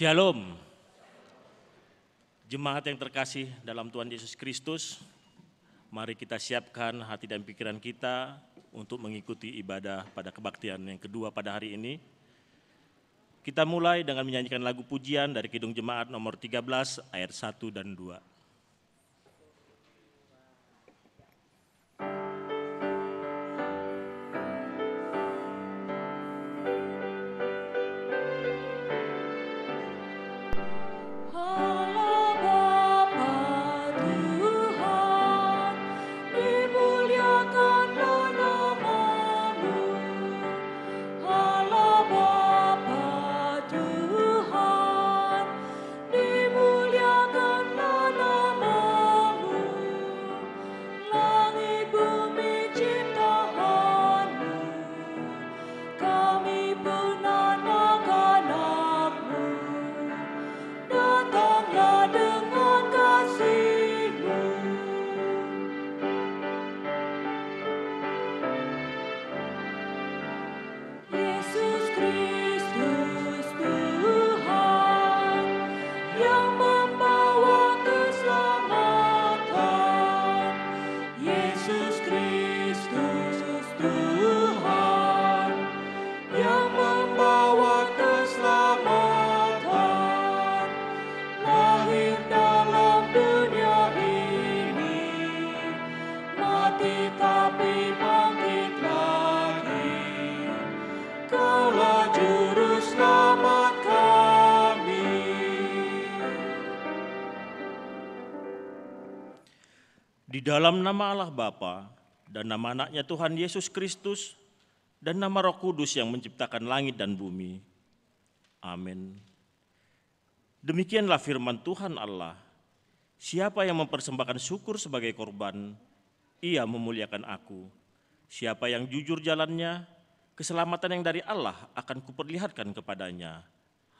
Shalom, jemaat yang terkasih dalam Tuhan Yesus Kristus, mari kita siapkan hati dan pikiran kita untuk mengikuti ibadah pada kebaktian yang kedua pada hari ini. Kita mulai dengan menyanyikan lagu pujian dari Kidung Jemaat nomor 13 ayat 1 dan 2. Di dalam nama Allah Bapa dan nama anaknya Tuhan Yesus Kristus dan nama Roh Kudus yang menciptakan langit dan bumi. Amin. Demikianlah firman Tuhan Allah. Siapa yang mempersembahkan syukur sebagai korban, ia memuliakan aku. Siapa yang jujur jalannya, keselamatan yang dari Allah akan kuperlihatkan kepadanya.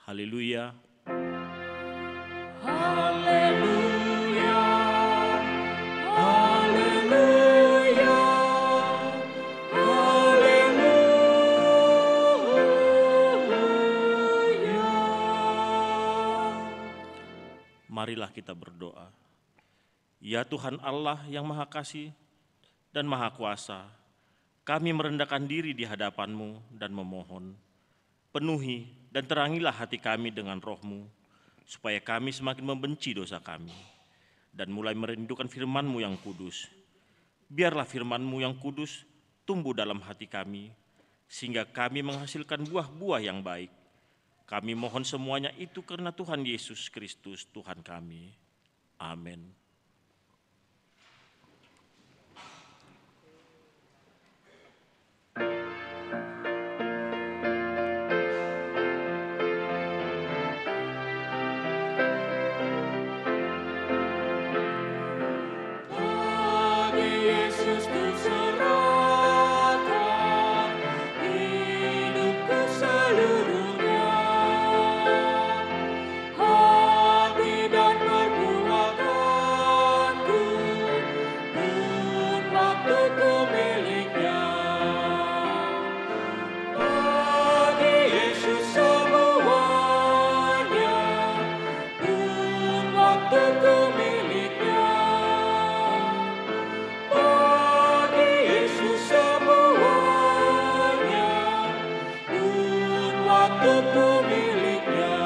Haleluya. Haleluya. Marilah kita berdoa. Ya Tuhan Allah yang Maha Kasih dan Maha Kuasa, kami merendahkan diri di hadapan-Mu dan memohon, penuhi dan terangilah hati kami dengan Roh-Mu, supaya kami semakin membenci dosa kami, dan mulai merindukan firman-Mu yang kudus. Biarlah firman-Mu yang kudus tumbuh dalam hati kami, sehingga kami menghasilkan buah-buah yang baik. Kami mohon semuanya itu karena Tuhan Yesus Kristus, Tuhan kami. Amin. tentu miliknya.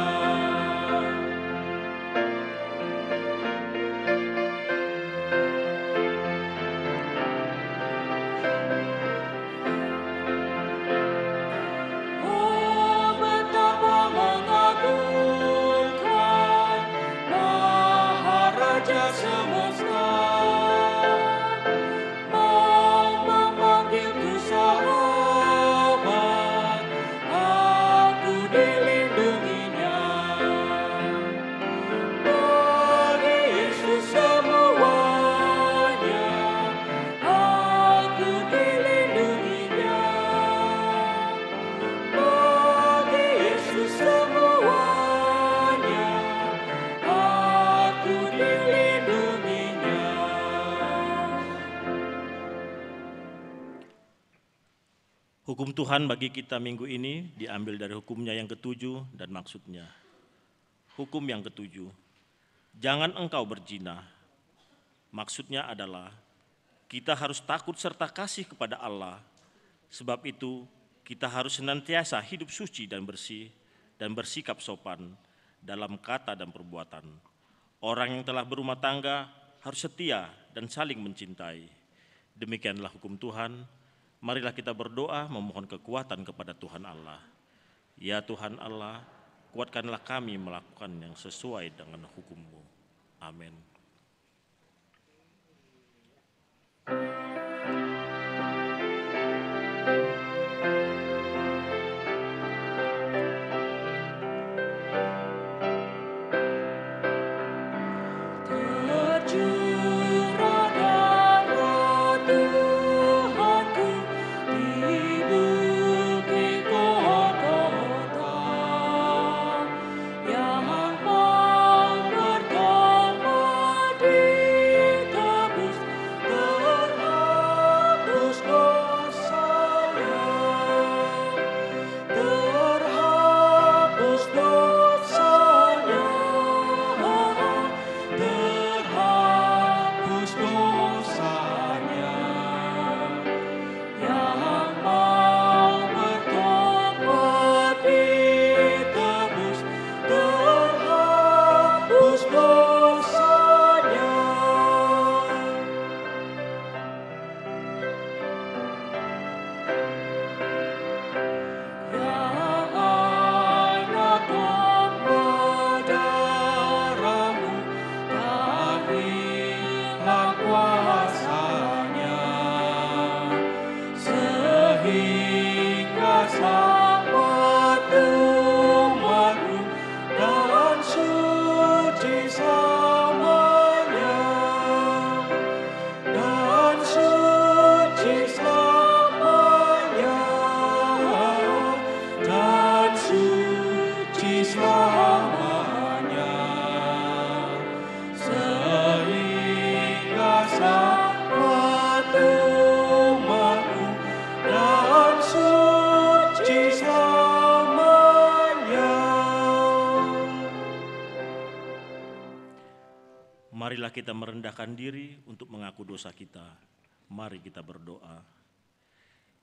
Oh, betapa mengagumkan Maharaja semesta, mau memanggilku sahabat, aku dilindunginya. Bagi Yesus semuanya, aku dilindunginya. Bagi Yesus semuanya, aku dilindunginya. Hukum Tuhan bagi kita minggu ini diambil dari hukumnya yang ketujuh dan maksudnya. Hukum yang ketujuh, jangan engkau berzina. Maksudnya adalah kita harus takut serta kasih kepada Allah. Sebab itu kita harus senantiasa hidup suci dan bersih dan bersikap sopan dalam kata dan perbuatan. Orang yang telah berumah tangga harus setia dan saling mencintai. Demikianlah hukum Tuhan. Marilah kita berdoa memohon kekuatan kepada Tuhan Allah. Ya Tuhan Allah, kuatkanlah kami melakukan yang sesuai dengan hukum-Mu. Amin. Tercurah darah Tuhanku di bukit Golgota, yang mau bertobat ditebus, terhapus dosanya, terhapus dosanya, terhapus dosanya. Yang mau bertobat ditebus, terhapus dosanya. Yang anak domba darahmu tak hilang kuasanya, sehingga selamat umatmu dan suci selamanya, dan suci selamanya, dan suci selamanya, sehingga selamat umatmu dan suci selamanya. Marilah kita merendahkan diri untuk mengaku dosa kita. Mari kita berdoa.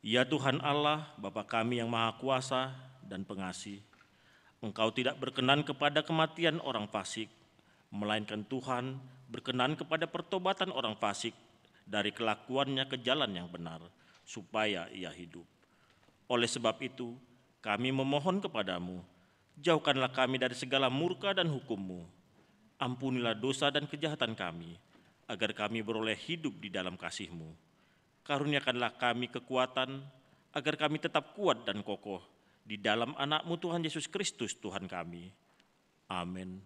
Ya Tuhan Allah, Bapa kami yang Maha Kuasa dan Pengasih, Engkau tidak berkenan kepada kematian orang fasik, melainkan Tuhan berkenan kepada pertobatan orang fasik dari kelakuannya ke jalan yang benar, supaya ia hidup. Oleh sebab itu, kami memohon kepadamu, jauhkanlah kami dari segala murka dan hukum-Mu. Ampunilah dosa dan kejahatan kami, agar kami beroleh hidup di dalam kasih-Mu. Karuniakanlah kami kekuatan, agar kami tetap kuat dan kokoh di dalam anak-Mu Tuhan Yesus Kristus Tuhan kami. Amin.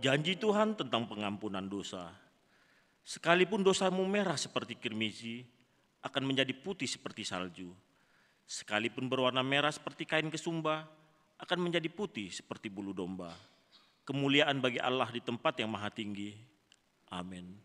Janji Tuhan tentang pengampunan dosa. Sekalipun dosamu merah seperti kirmizi, akan menjadi putih seperti salju. Sekalipun berwarna merah seperti kain kesumba, akan menjadi putih seperti bulu domba. Kemuliaan bagi Allah di tempat yang maha tinggi. Amin.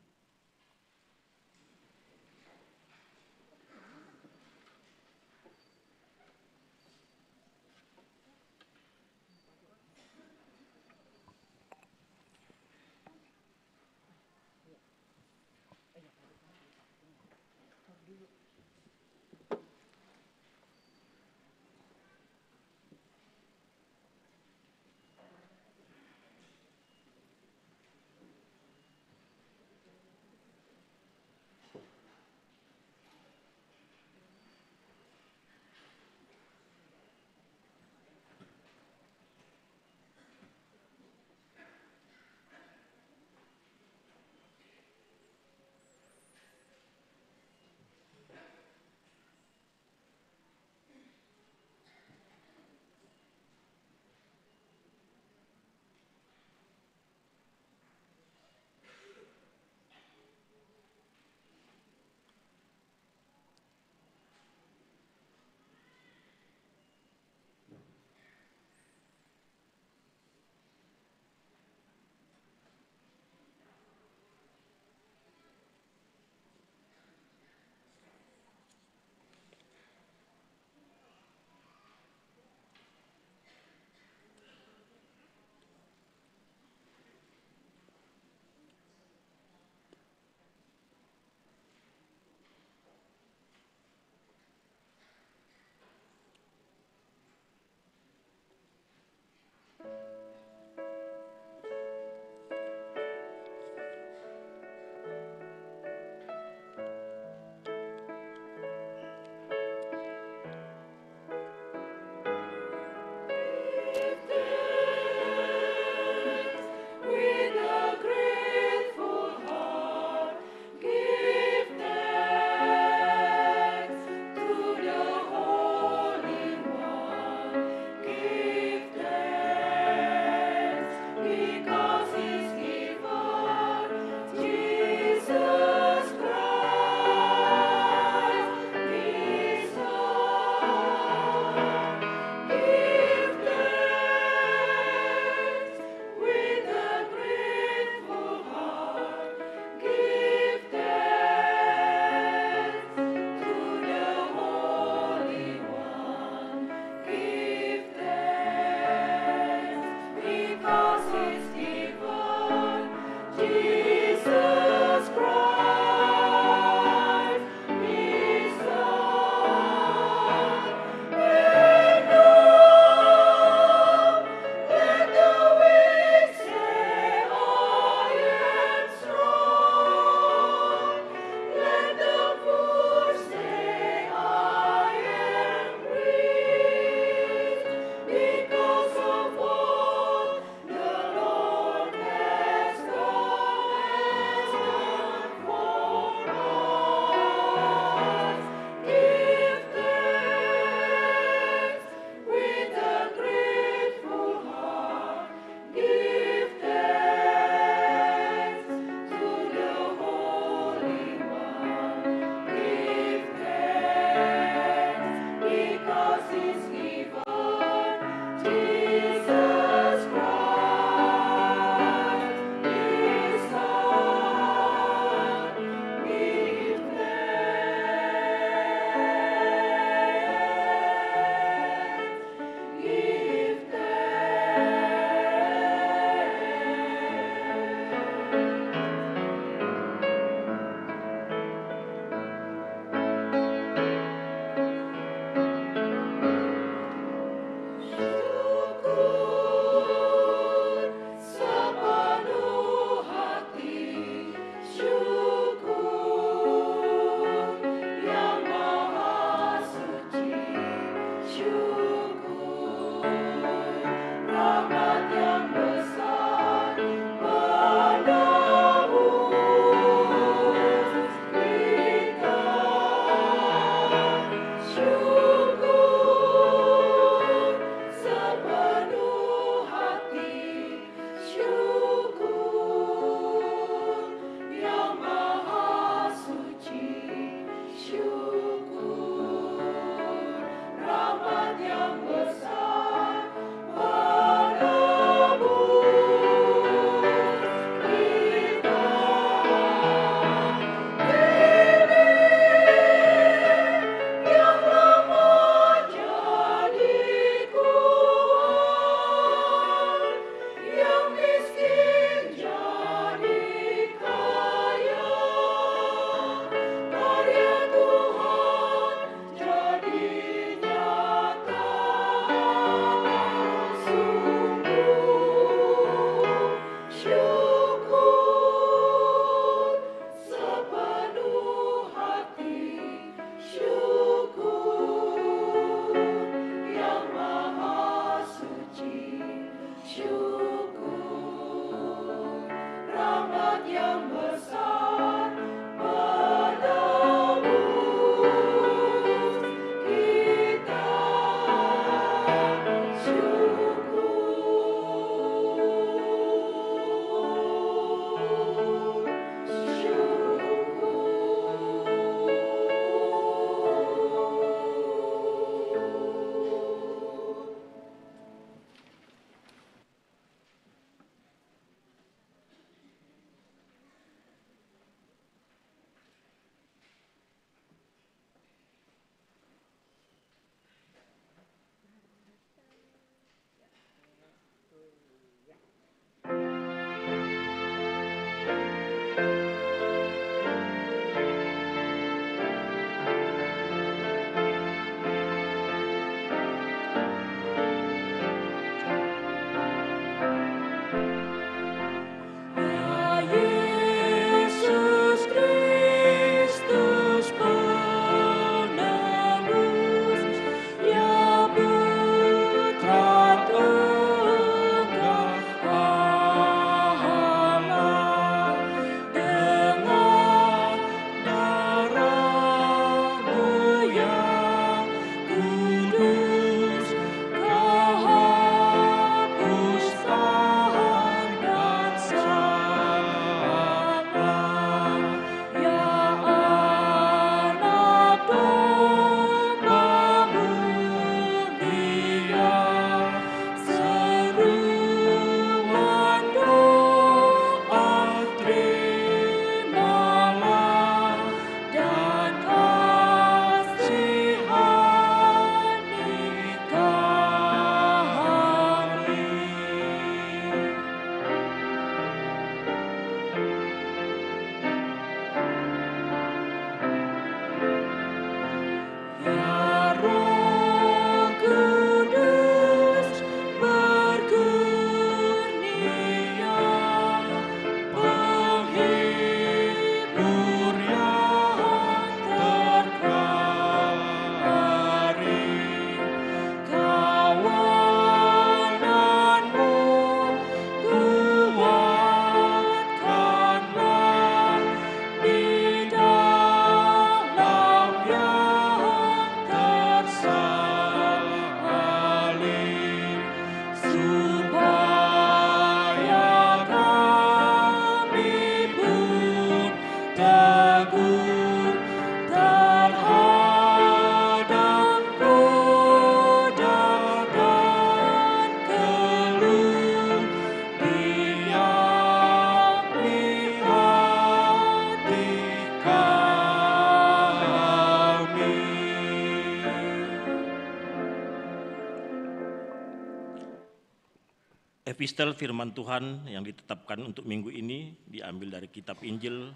Epistel firman Tuhan yang ditetapkan untuk minggu ini diambil dari kitab Injil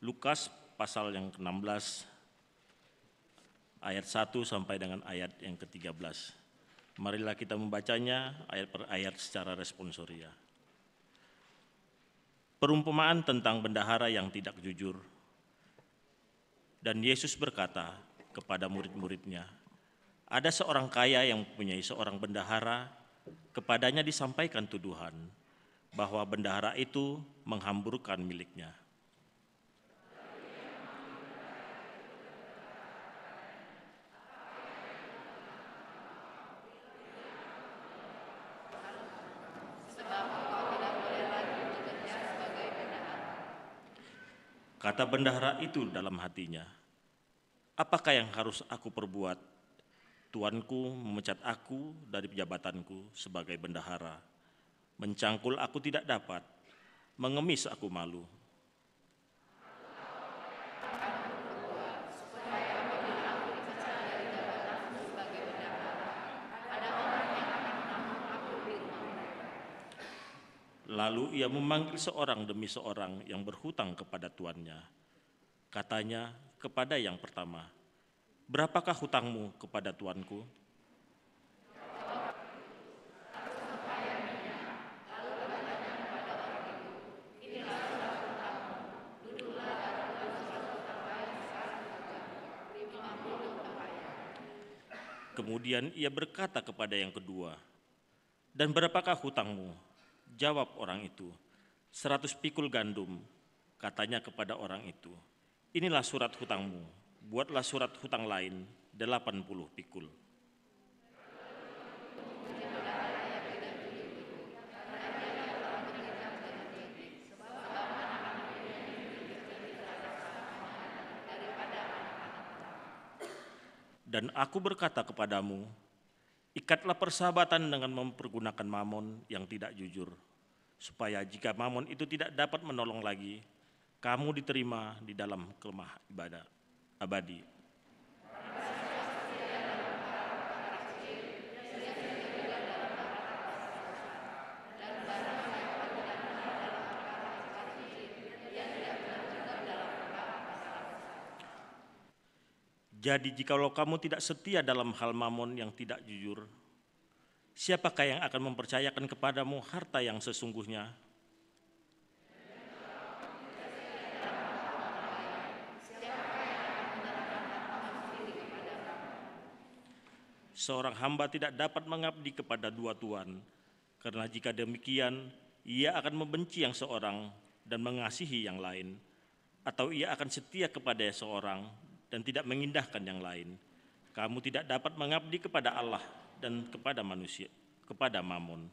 Lukas pasal yang ke-16 ayat 1 sampai dengan ayat yang ke-13. Marilah kita membacanya ayat per ayat secara responsoria. Perumpamaan tentang bendahara yang tidak jujur. Dan Yesus berkata kepada murid-muridnya, ada seorang kaya yang mempunyai seorang bendahara. Kepadanya disampaikan tuduhan bahwa bendahara itu menghamburkan miliknya. Kata bendahara itu dalam hatinya, apakah yang harus aku perbuat? Tuanku memecat aku dari jabatanku sebagai bendahara. Mencangkul aku tidak dapat, mengemis aku malu. Lalu ia memanggil seorang demi seorang yang berhutang kepada tuannya. Katanya kepada yang pertama, berapakah hutangmu kepada tuanku? Kemudian ia berkata kepada yang kedua, dan berapakah hutangmu? Jawab orang itu, 100 pikul gandum. Katanya kepada orang itu, inilah surat hutangmu, buatlah surat hutang lain 80 pikul. Dan aku berkata kepadamu, ikatlah persahabatan dengan mempergunakan mamon yang tidak jujur, supaya jika mamon itu tidak dapat menolong lagi, kamu diterima di dalam kemah ibadah abadi. Jadi jikalau kamu tidak setia dalam hal mamon yang tidak jujur, siapakah yang akan mempercayakan kepadamu harta yang sesungguhnya? Seorang hamba tidak dapat mengabdi kepada dua tuan, karena jika demikian, ia akan membenci yang seorang dan mengasihi yang lain, atau ia akan setia kepada seorang dan tidak mengindahkan yang lain. Kamu tidak dapat mengabdi kepada Allah dan kepada manusia, kepada mamon.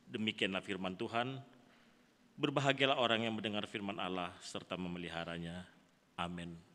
Demikianlah firman Tuhan. Berbahagialah orang yang mendengar firman Allah serta memeliharanya. Amin.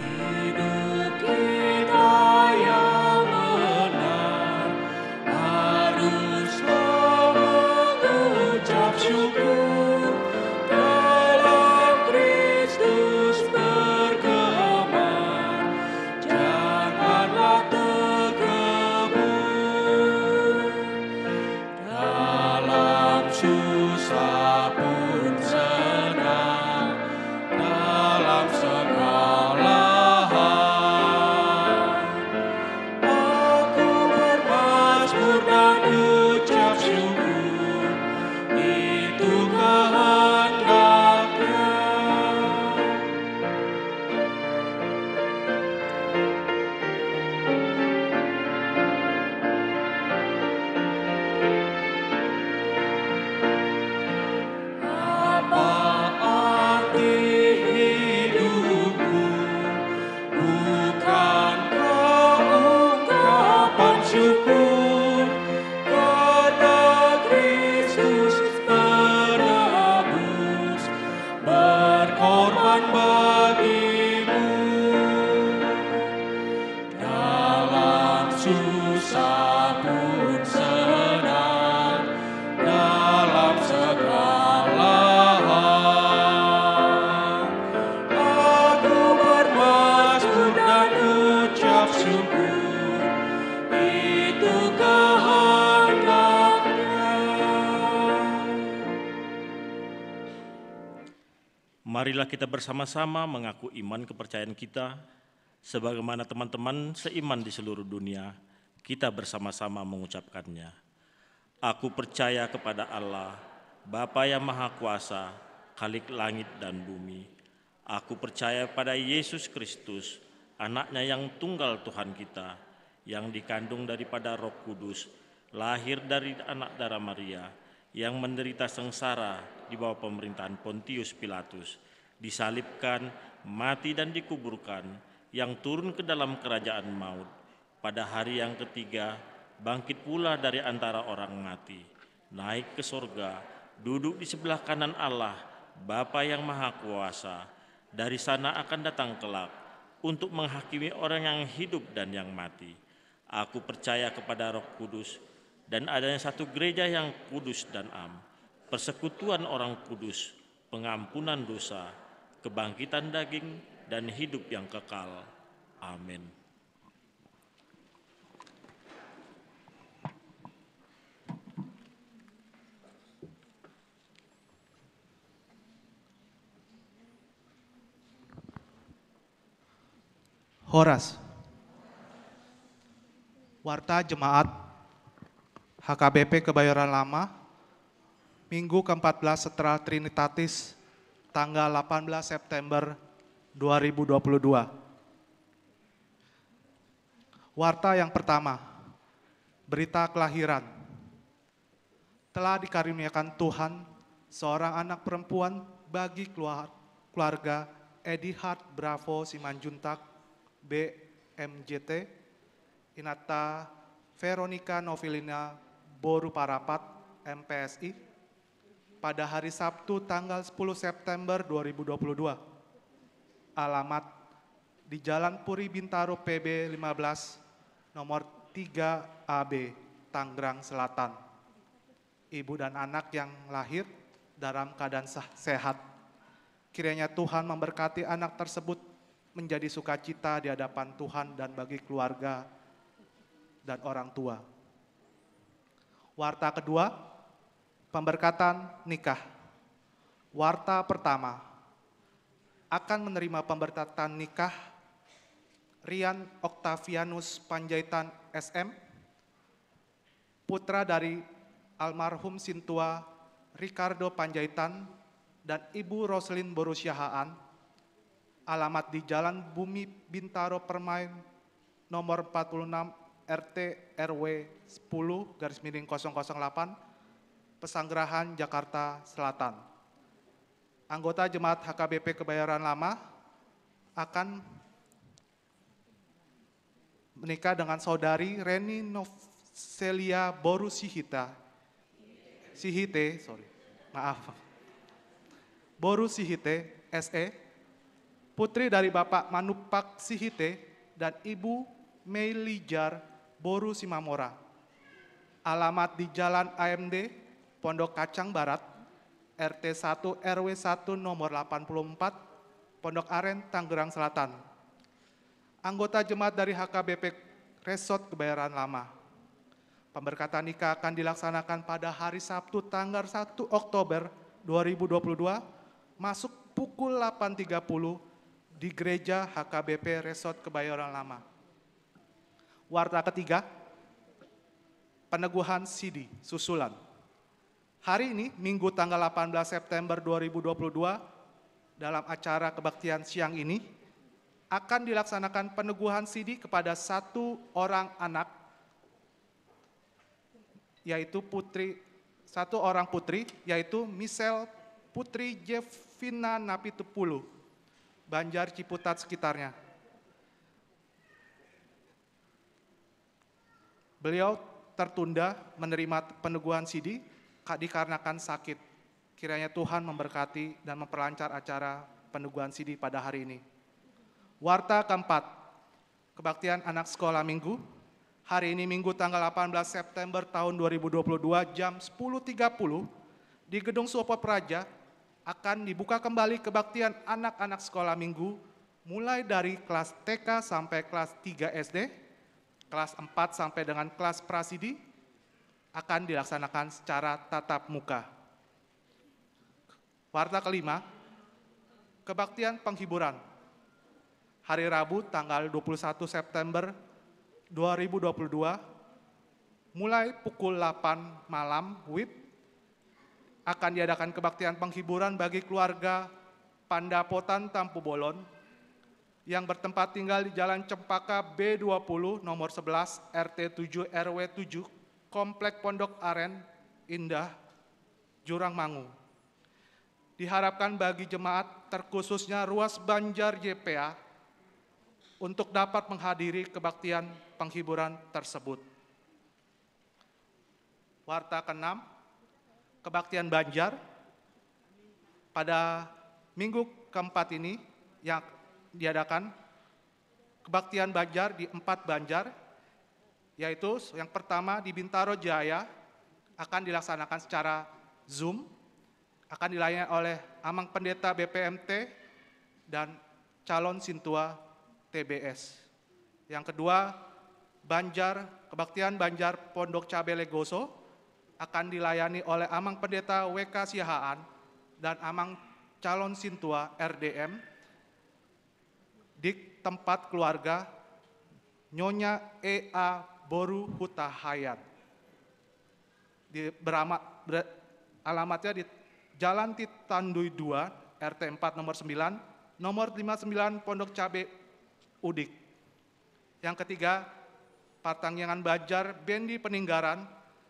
Hidup kita yang benar haruslah mengucap syukur, dalam Kristus bergema, janganlah terkebur. Dalam susah pun senang, dalam segala hal aku bermazmur dan ucap syukur, itu kehendaknya. Apa arti hidupku? Bukankah ungkapan syukur karena Kristus penebus berkorban bagimu. Dalam susah pun senang, dalam segala hal aku bermazmur dan ucap syukur, itu kehendaknya. Marilah kita bersama-sama mengaku iman kepercayaan kita, sebagaimana teman-teman seiman di seluruh dunia, kita bersama-sama mengucapkannya. Aku percaya kepada Allah, Bapa yang Maha Kuasa, Khalik langit dan bumi. Aku percaya pada Yesus Kristus, anaknya yang tunggal Tuhan kita, yang dikandung daripada Roh Kudus, lahir dari anak darah Maria, yang menderita sengsara di bawah pemerintahan Pontius Pilatus, disalibkan, mati dan dikuburkan, yang turun ke dalam kerajaan maut, pada hari yang ketiga bangkit pula dari antara orang mati, naik ke sorga, duduk di sebelah kanan Allah, Bapa yang Maha Kuasa. Dari sana akan datang kelak untuk menghakimi orang yang hidup dan yang mati. Aku percaya kepada Roh Kudus dan adanya satu gereja yang kudus dan am, persekutuan orang kudus, pengampunan dosa, kebangkitan daging, dan hidup yang kekal. Amin. Horas. Warta Jemaat HKBP Kebayoran Lama, Minggu ke-14 setelah Trinitatis, tanggal 18 September 2022. Warta yang pertama, berita kelahiran. Telah dikaruniakan Tuhan seorang anak perempuan bagi keluarga Edi Hart Bravo Simanjuntak BMJT, Inata Veronica Novelina Boru Parapat MPSI, pada hari Sabtu tanggal 10 September 2022. Alamat di Jalan Puri Bintaro PB 15 nomor 3 AB, Tangerang Selatan. Ibu dan anak yang lahir dalam keadaan sehat. Kiranya Tuhan memberkati anak tersebut menjadi sukacita di hadapan Tuhan dan bagi keluarga dan orang tua. Warta kedua, pemberkatan nikah. Warta pertama, akan menerima pemberkatan nikah Rian Octavianus Panjaitan SM, putra dari almarhum Sintua Ricardo Panjaitan dan Ibu Roslin Borusyahaan, alamat di Jalan Bumi Bintaro Permain nomor 46 RT RW 10/008 Pesanggerahan Jakarta Selatan. Anggota Jemaat HKBP Kebayoran Lama akan menikah dengan saudari Reni Novelia Boru Sihite, Boru Sihite, SE, putri dari Bapak Manupak Sihite dan Ibu Meilijar Boru Simamora. Alamat di Jalan AMD, Pondok Kacang Barat, RT 1 RW 1 nomor 84, Pondok Aren, Tangerang Selatan. Anggota jemaat dari HKBP Resort Kebayoran Lama. Pemberkatan nikah akan dilaksanakan pada hari Sabtu tanggal 1 Oktober 2022 masuk pukul 8.30 di Gereja HKBP Resort Kebayoran Lama. Warta ketiga, peneguhan sidi susulan. Hari ini, Minggu tanggal 18 September 2022, dalam acara kebaktian siang ini, akan dilaksanakan peneguhan sidi kepada satu orang anak, yaitu satu orang putri, yaitu Michelle Putri Jevina Napitupulu, Banjar Ciputat sekitarnya. Beliau tertunda menerima peneguhan sidi dikarenakan sakit. Kiranya Tuhan memberkati dan memperlancar acara peneguhan sidi pada hari ini. Warta keempat, kebaktian anak sekolah minggu. Hari ini Minggu tanggal 18 September tahun 2022 jam 10.30 di Gedung Suopo Praja akan dibuka kembali kebaktian anak-anak sekolah minggu mulai dari kelas TK sampai kelas 3 SD, kelas 4 sampai dengan kelas prasidi akan dilaksanakan secara tatap muka. Warta kelima, kebaktian penghiburan. Hari Rabu tanggal 21 September 2022 mulai pukul 8 malam WIB akan diadakan kebaktian penghiburan bagi keluarga Pandapotan Tampu Bolon yang bertempat tinggal di Jalan Cempaka B20 nomor 11 RT 7 RW 7 Komplek Pondok Aren Indah Jurang Mangu. Diharapkan bagi jemaat terkhususnya Ruas Banjar JPA untuk dapat menghadiri kebaktian penghiburan tersebut. Warta ke-6, kebaktian Banjar. Pada minggu keempat ini yang diadakan kebaktian Banjar di 4 Banjar, yaitu yang pertama di Bintaro Jaya akan dilaksanakan secara Zoom, akan dilayani oleh Amang Pendeta BPMT dan calon Sintua TBS. Yang kedua, kebaktian Banjar Pondok Cabe Legoso akan dilayani oleh Amang Pendeta WK Siahaan dan Amang calon Sintua RDM di tempat keluarga Nyonya EA Boru Huta Hayat. Alamatnya di Jalan Titandui 2, RT 4 nomor 9, nomor 59 Pondok Cabe Udik. Yang ketiga, Partangyangan Banjar Bendi Peninggaran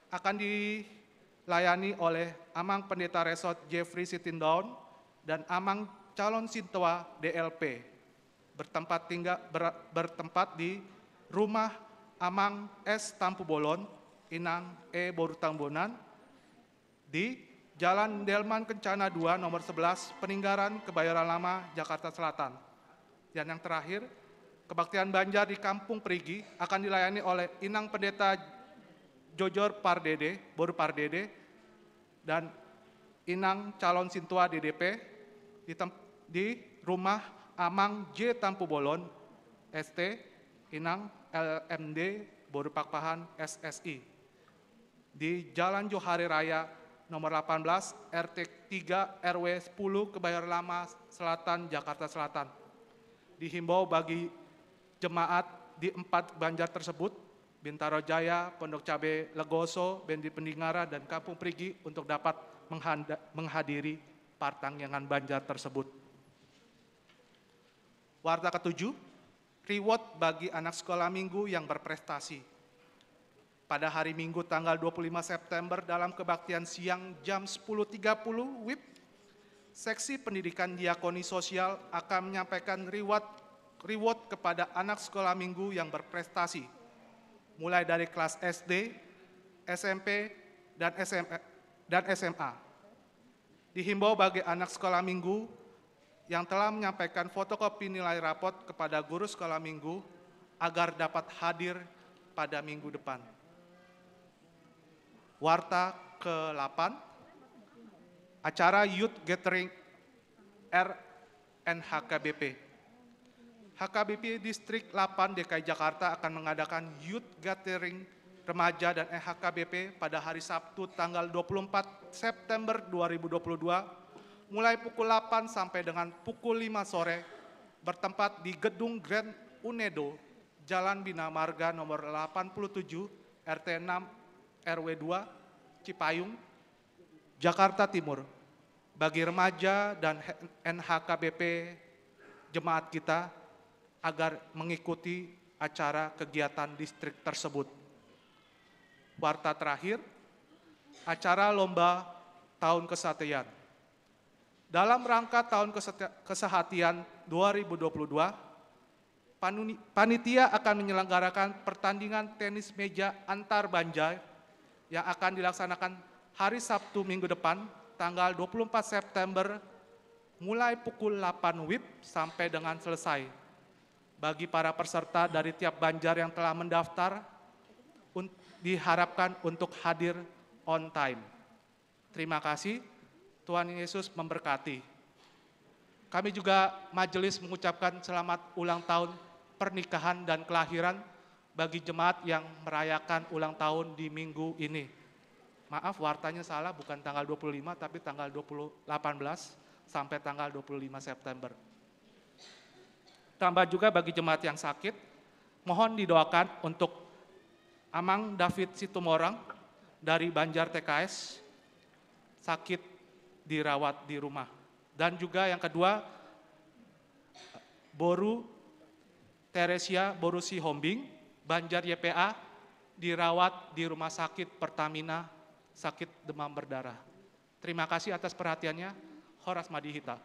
akan dilayani oleh Amang Pendeta Resort Jeffrey Sitindaun dan Amang calon Sintua DLP bertempat di rumah Amang S. Tampu Bolon, Inang E. Boru Tambonan, di Jalan Delman Kencana 2 nomor 11 Peninggaran Kebayoran Lama, Jakarta Selatan. Dan yang terakhir, kebaktian Banjar di Kampung Perigi akan dilayani oleh Inang Pendeta Jojor Pardede, Boru Pardede, dan Inang calon Sintua DDP di rumah Amang J. Tampu Bolon, ST, Inang LMD Boru Pakpahan SSI. Di Jalan Johari Raya nomor 18 RT 3 RW 10 Kebayoran Lama Selatan, Jakarta Selatan. Dihimbau bagi jemaat di 4 Banjar tersebut, Bintaro Jaya, Pondok Cabe Legoso, Bendi Peninggaran, dan Kampung Perigi untuk dapat menghadiri Partangyangan Banjar tersebut. Warta ke-7, reward bagi anak sekolah minggu yang berprestasi. Pada hari Minggu tanggal 25 September dalam kebaktian siang jam 10.30 WIB, Seksi Pendidikan Diakoni Sosial akan menyampaikan reward reward kepada anak sekolah minggu yang berprestasi, mulai dari kelas SD, SMP, dan SMA. Dihimbau bagi anak sekolah minggu yang telah menyampaikan fotokopi nilai rapot kepada guru sekolah minggu agar dapat hadir pada minggu depan. Warta ke-8, acara Youth Gathering RNHKBP. HKBP Distrik 8 DKI Jakarta akan mengadakan Youth Gathering Remaja dan HKBP pada hari Sabtu tanggal 24 September 2022 mulai pukul 8 sampai dengan pukul 5 sore bertempat di Gedung Grand Unedo, Jalan Bina Marga nomor 87, RT 6, RW 2, Cipayung, Jakarta Timur. Bagi remaja dan NHKBP jemaat kita agar mengikuti acara kegiatan distrik tersebut. Warta terakhir, acara Lomba Tahun Kesehatian. Dalam rangka Tahun Kesehatian 2022, panitia akan menyelenggarakan pertandingan tenis meja antar Banjar yang akan dilaksanakan hari Sabtu minggu depan, tanggal 24 September, mulai pukul 8 WIB sampai dengan selesai. Bagi para peserta dari tiap Banjar yang telah mendaftar, diharapkan untuk hadir on time. Terima kasih, Tuhan Yesus memberkati. Kami juga majelis mengucapkan selamat ulang tahun pernikahan dan kelahiran bagi jemaat yang merayakan ulang tahun di minggu ini. Maaf, wartanya salah, bukan tanggal 25, tapi tanggal 18 sampai tanggal 25 September. Tambah juga bagi jemaat yang sakit, mohon didoakan untuk Amang David Situmorang dari Banjar TKS, sakit dirawat di rumah. Dan juga yang kedua, Boru Teresia Borusi Hombing, Banjar YPA, dirawat di Rumah Sakit Pertamina, sakit demam berdarah. Terima kasih atas perhatiannya, Horas Madihita.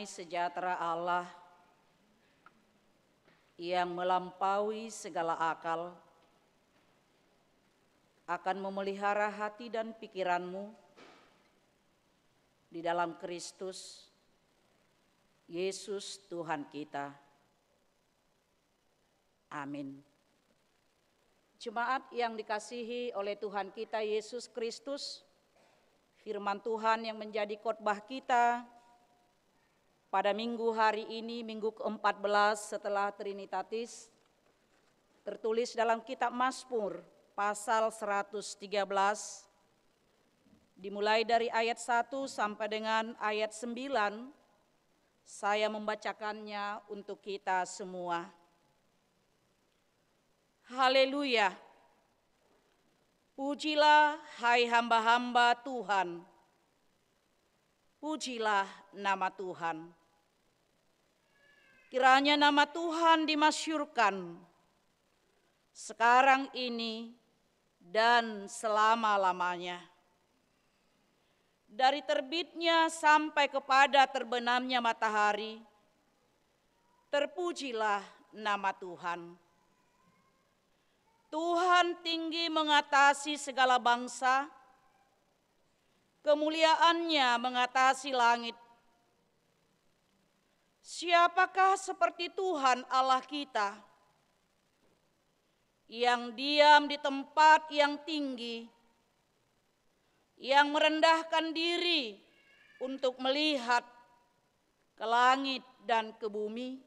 damai sejahtera Allah yang melampaui segala akal akan memelihara hati dan pikiranmu di dalam Kristus Yesus Tuhan kita. Amin. Jemaat yang dikasihi oleh Tuhan kita Yesus Kristus, firman Tuhan yang menjadi khotbah kita pada minggu hari ini, minggu ke-14 setelah Trinitatis, tertulis dalam kitab Mazmur pasal 113, dimulai dari ayat 1 sampai dengan ayat 9, saya membacakannya untuk kita semua. Haleluya. Pujilah hai hamba-hamba Tuhan. Pujilah nama Tuhan. Kiranya nama Tuhan dimasyhurkan sekarang ini dan selama-lamanya. Dari terbitnya sampai kepada terbenamnya matahari, terpujilah nama Tuhan. Tuhan tinggi mengatasi segala bangsa, kemuliaannya mengatasi langit. Siapakah seperti Tuhan Allah kita, yang diam di tempat yang tinggi, yang merendahkan diri untuk melihat ke langit dan ke bumi?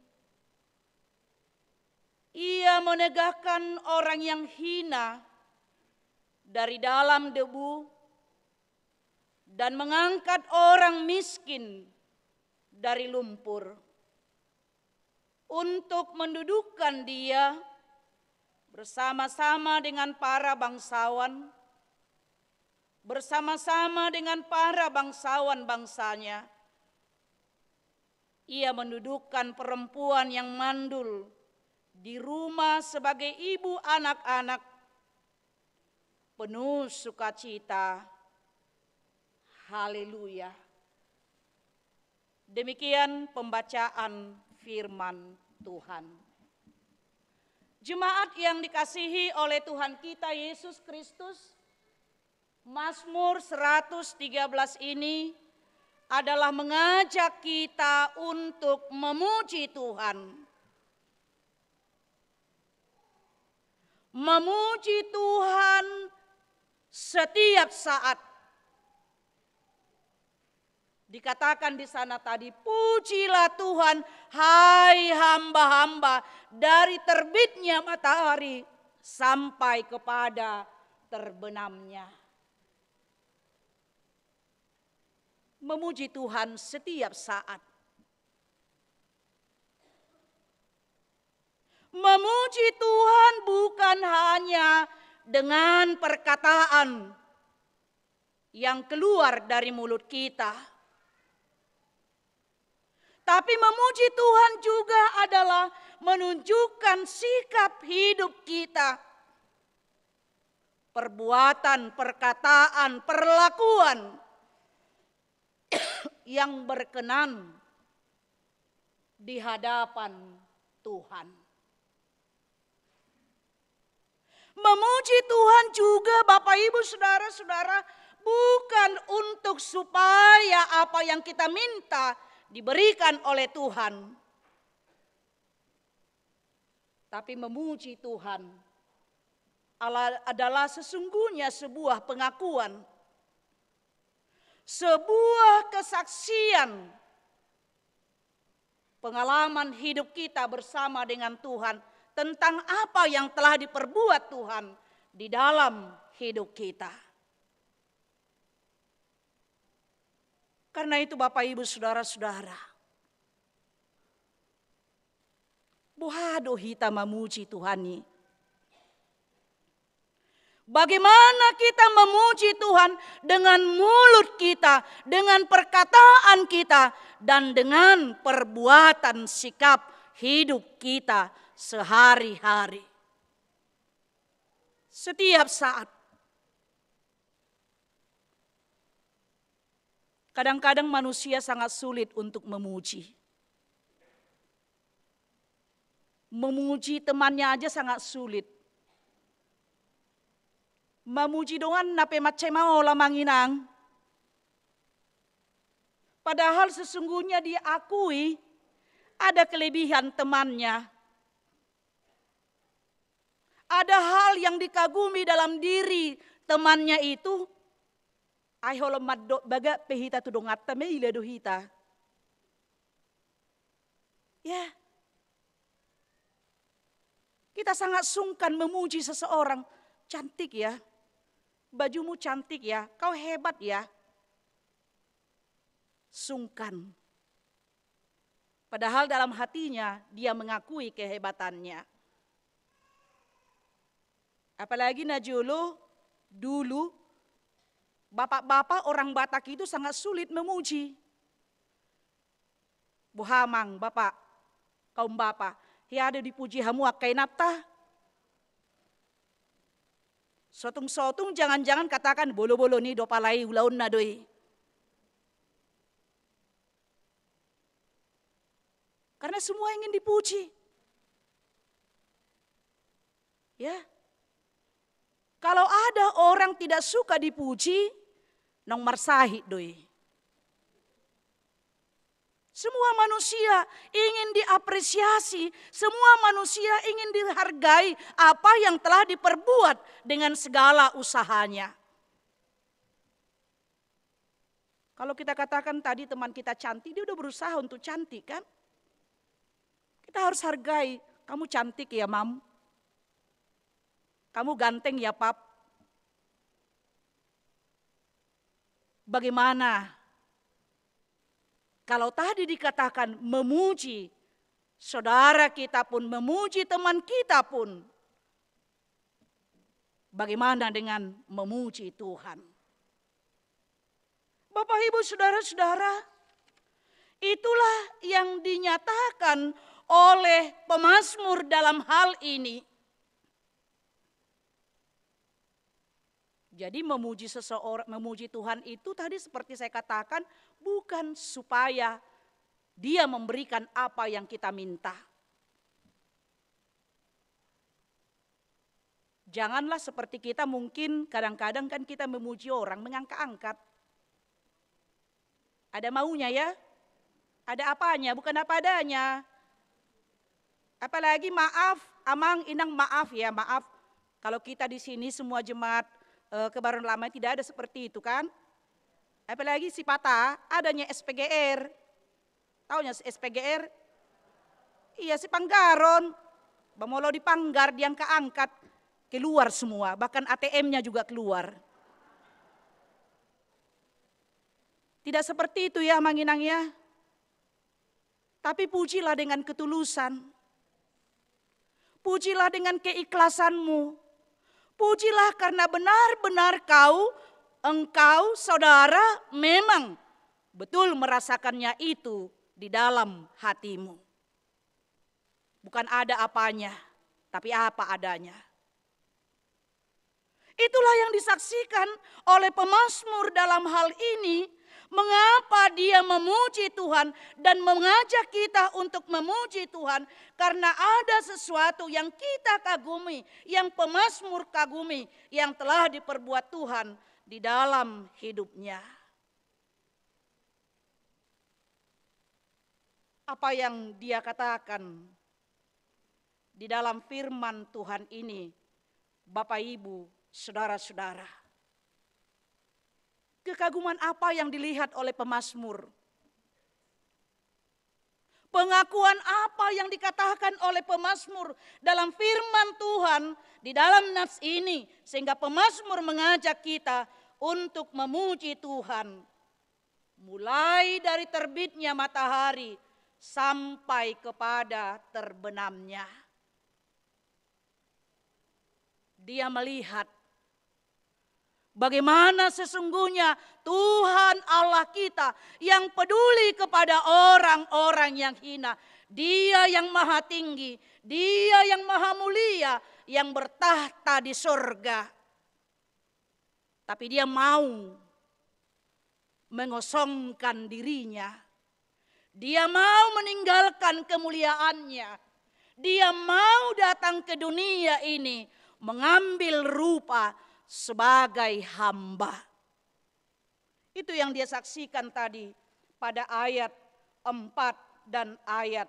Ia menegakkan orang yang hina dari dalam debu dan mengangkat orang miskin dari lumpur, untuk mendudukkan dia bersama-sama dengan para bangsawan, bersama-sama dengan para bangsawan bangsanya. Ia mendudukkan perempuan yang mandul di rumah sebagai ibu anak-anak, penuh sukacita. Haleluya. Demikian pembacaan firman Tuhan. Jemaat yang dikasihi oleh Tuhan kita Yesus Kristus, Mazmur 113 ini adalah mengajak kita untuk memuji Tuhan. Memuji Tuhan setiap saat. Dikatakan di sana tadi, pujilah Tuhan hai hamba-hamba dari terbitnya matahari sampai kepada terbenamnya. Memuji Tuhan setiap saat. Memuji Tuhan bukan hanya dengan perkataan yang keluar dari mulut kita, tapi memuji Tuhan juga adalah menunjukkan sikap hidup kita, perbuatan, perkataan, perlakuan yang berkenan di hadapan Tuhan. Memuji Tuhan juga Bapak Ibu Saudara-saudara bukan untuk supaya apa yang kita minta diberikan oleh Tuhan. Tapi memuji Tuhan adalah sesungguhnya sebuah pengakuan, sebuah kesaksian, pengalaman hidup kita bersama dengan Tuhan tentang apa yang telah diperbuat Tuhan di dalam hidup kita. Karena itu Bapak Ibu Saudara-saudara, buhado hita memuji Tuhan ini. Bagaimana kita memuji Tuhan dengan mulut kita, dengan perkataan kita, dan dengan perbuatan sikap hidup kita sehari-hari. Setiap saat. Kadang-kadang manusia sangat sulit untuk memuji. Memuji temannya aja sangat sulit. Memuji doang nape macam mau lamanginang. Padahal sesungguhnya diakui ada kelebihan temannya. Ada hal yang dikagumi dalam diri temannya itu. Ay holo maddo baga pehita tudong atta meile do hita. Ya. Kita sangat sungkan memuji seseorang. Cantik ya. Bajumu cantik ya. Kau hebat ya. Sungkan. Padahal dalam hatinya dia mengakui kehebatannya. Apalagi Najulu dulu bapak-bapak orang Batak itu sangat sulit memuji. Buhamang bapak, kaum bapak, ya ada dipuji hamu akai nata. Sotung-sotung jangan-jangan katakan bolo-bolo nih dopalai ulaun nadoi. Karena semua ingin dipuji. Ya. Kalau ada orang tidak suka dipuji, nong marsahi doi. Semua manusia ingin diapresiasi, semua manusia ingin dihargai apa yang telah diperbuat dengan segala usahanya. Kalau kita katakan tadi teman kita cantik, dia udah berusaha untuk cantik kan? Kita harus hargai, kamu cantik ya mam. Kamu ganteng ya pap. Bagaimana? Kalau tadi dikatakan memuji, saudara kita pun memuji teman kita pun. Bagaimana dengan memuji Tuhan? Bapak Ibu saudara-saudara, itulah yang dinyatakan oleh pemazmur dalam hal ini. Jadi memuji seseorang, memuji Tuhan itu tadi seperti saya katakan bukan supaya dia memberikan apa yang kita minta. Janganlah seperti kita mungkin kadang-kadang kan kita memuji orang mengangkat-angkat. Ada maunya ya, ada apanya, bukan apa adanya. Apalagi maaf, amang inang maaf ya, maaf. Kalau kita di sini semua jemaat Kebaruan Lama tidak ada seperti itu kan. Apalagi si Pata adanya SPGR. Taunya SPGR? Iya si Panggaron. Bamolo di Panggar diangkat-angkat. Keluar semua, bahkan ATM-nya juga keluar. Tidak seperti itu ya Manginang ya. Tapi pujilah dengan ketulusan. Pujilah dengan keikhlasanmu. Pujilah karena benar-benar engkau saudara memang betul merasakannya itu di dalam hatimu. Bukan ada apanya, tapi apa adanya. Itulah yang disaksikan oleh pemazmur dalam hal ini. Mengapa dia memuji Tuhan dan mengajak kita untuk memuji Tuhan? Karena ada sesuatu yang kita kagumi, yang pemazmur kagumi, yang telah diperbuat Tuhan di dalam hidupnya. Apa yang dia katakan di dalam firman Tuhan ini, Bapak Ibu, saudara-saudara. Kekaguman apa yang dilihat oleh pemazmur? Pengakuan apa yang dikatakan oleh pemazmur dalam firman Tuhan di dalam nats ini sehingga pemazmur mengajak kita untuk memuji Tuhan mulai dari terbitnya matahari sampai kepada terbenamnya. Dia melihat bagaimana sesungguhnya Tuhan Allah kita yang peduli kepada orang-orang yang hina. Dia yang maha tinggi, dia yang maha mulia, yang bertahta di surga. Tapi dia mau mengosongkan dirinya. Dia mau meninggalkan kemuliaannya. Dia mau datang ke dunia ini mengambil rupa sebagai hamba. Itu yang dia saksikan tadi pada ayat 4 dan ayat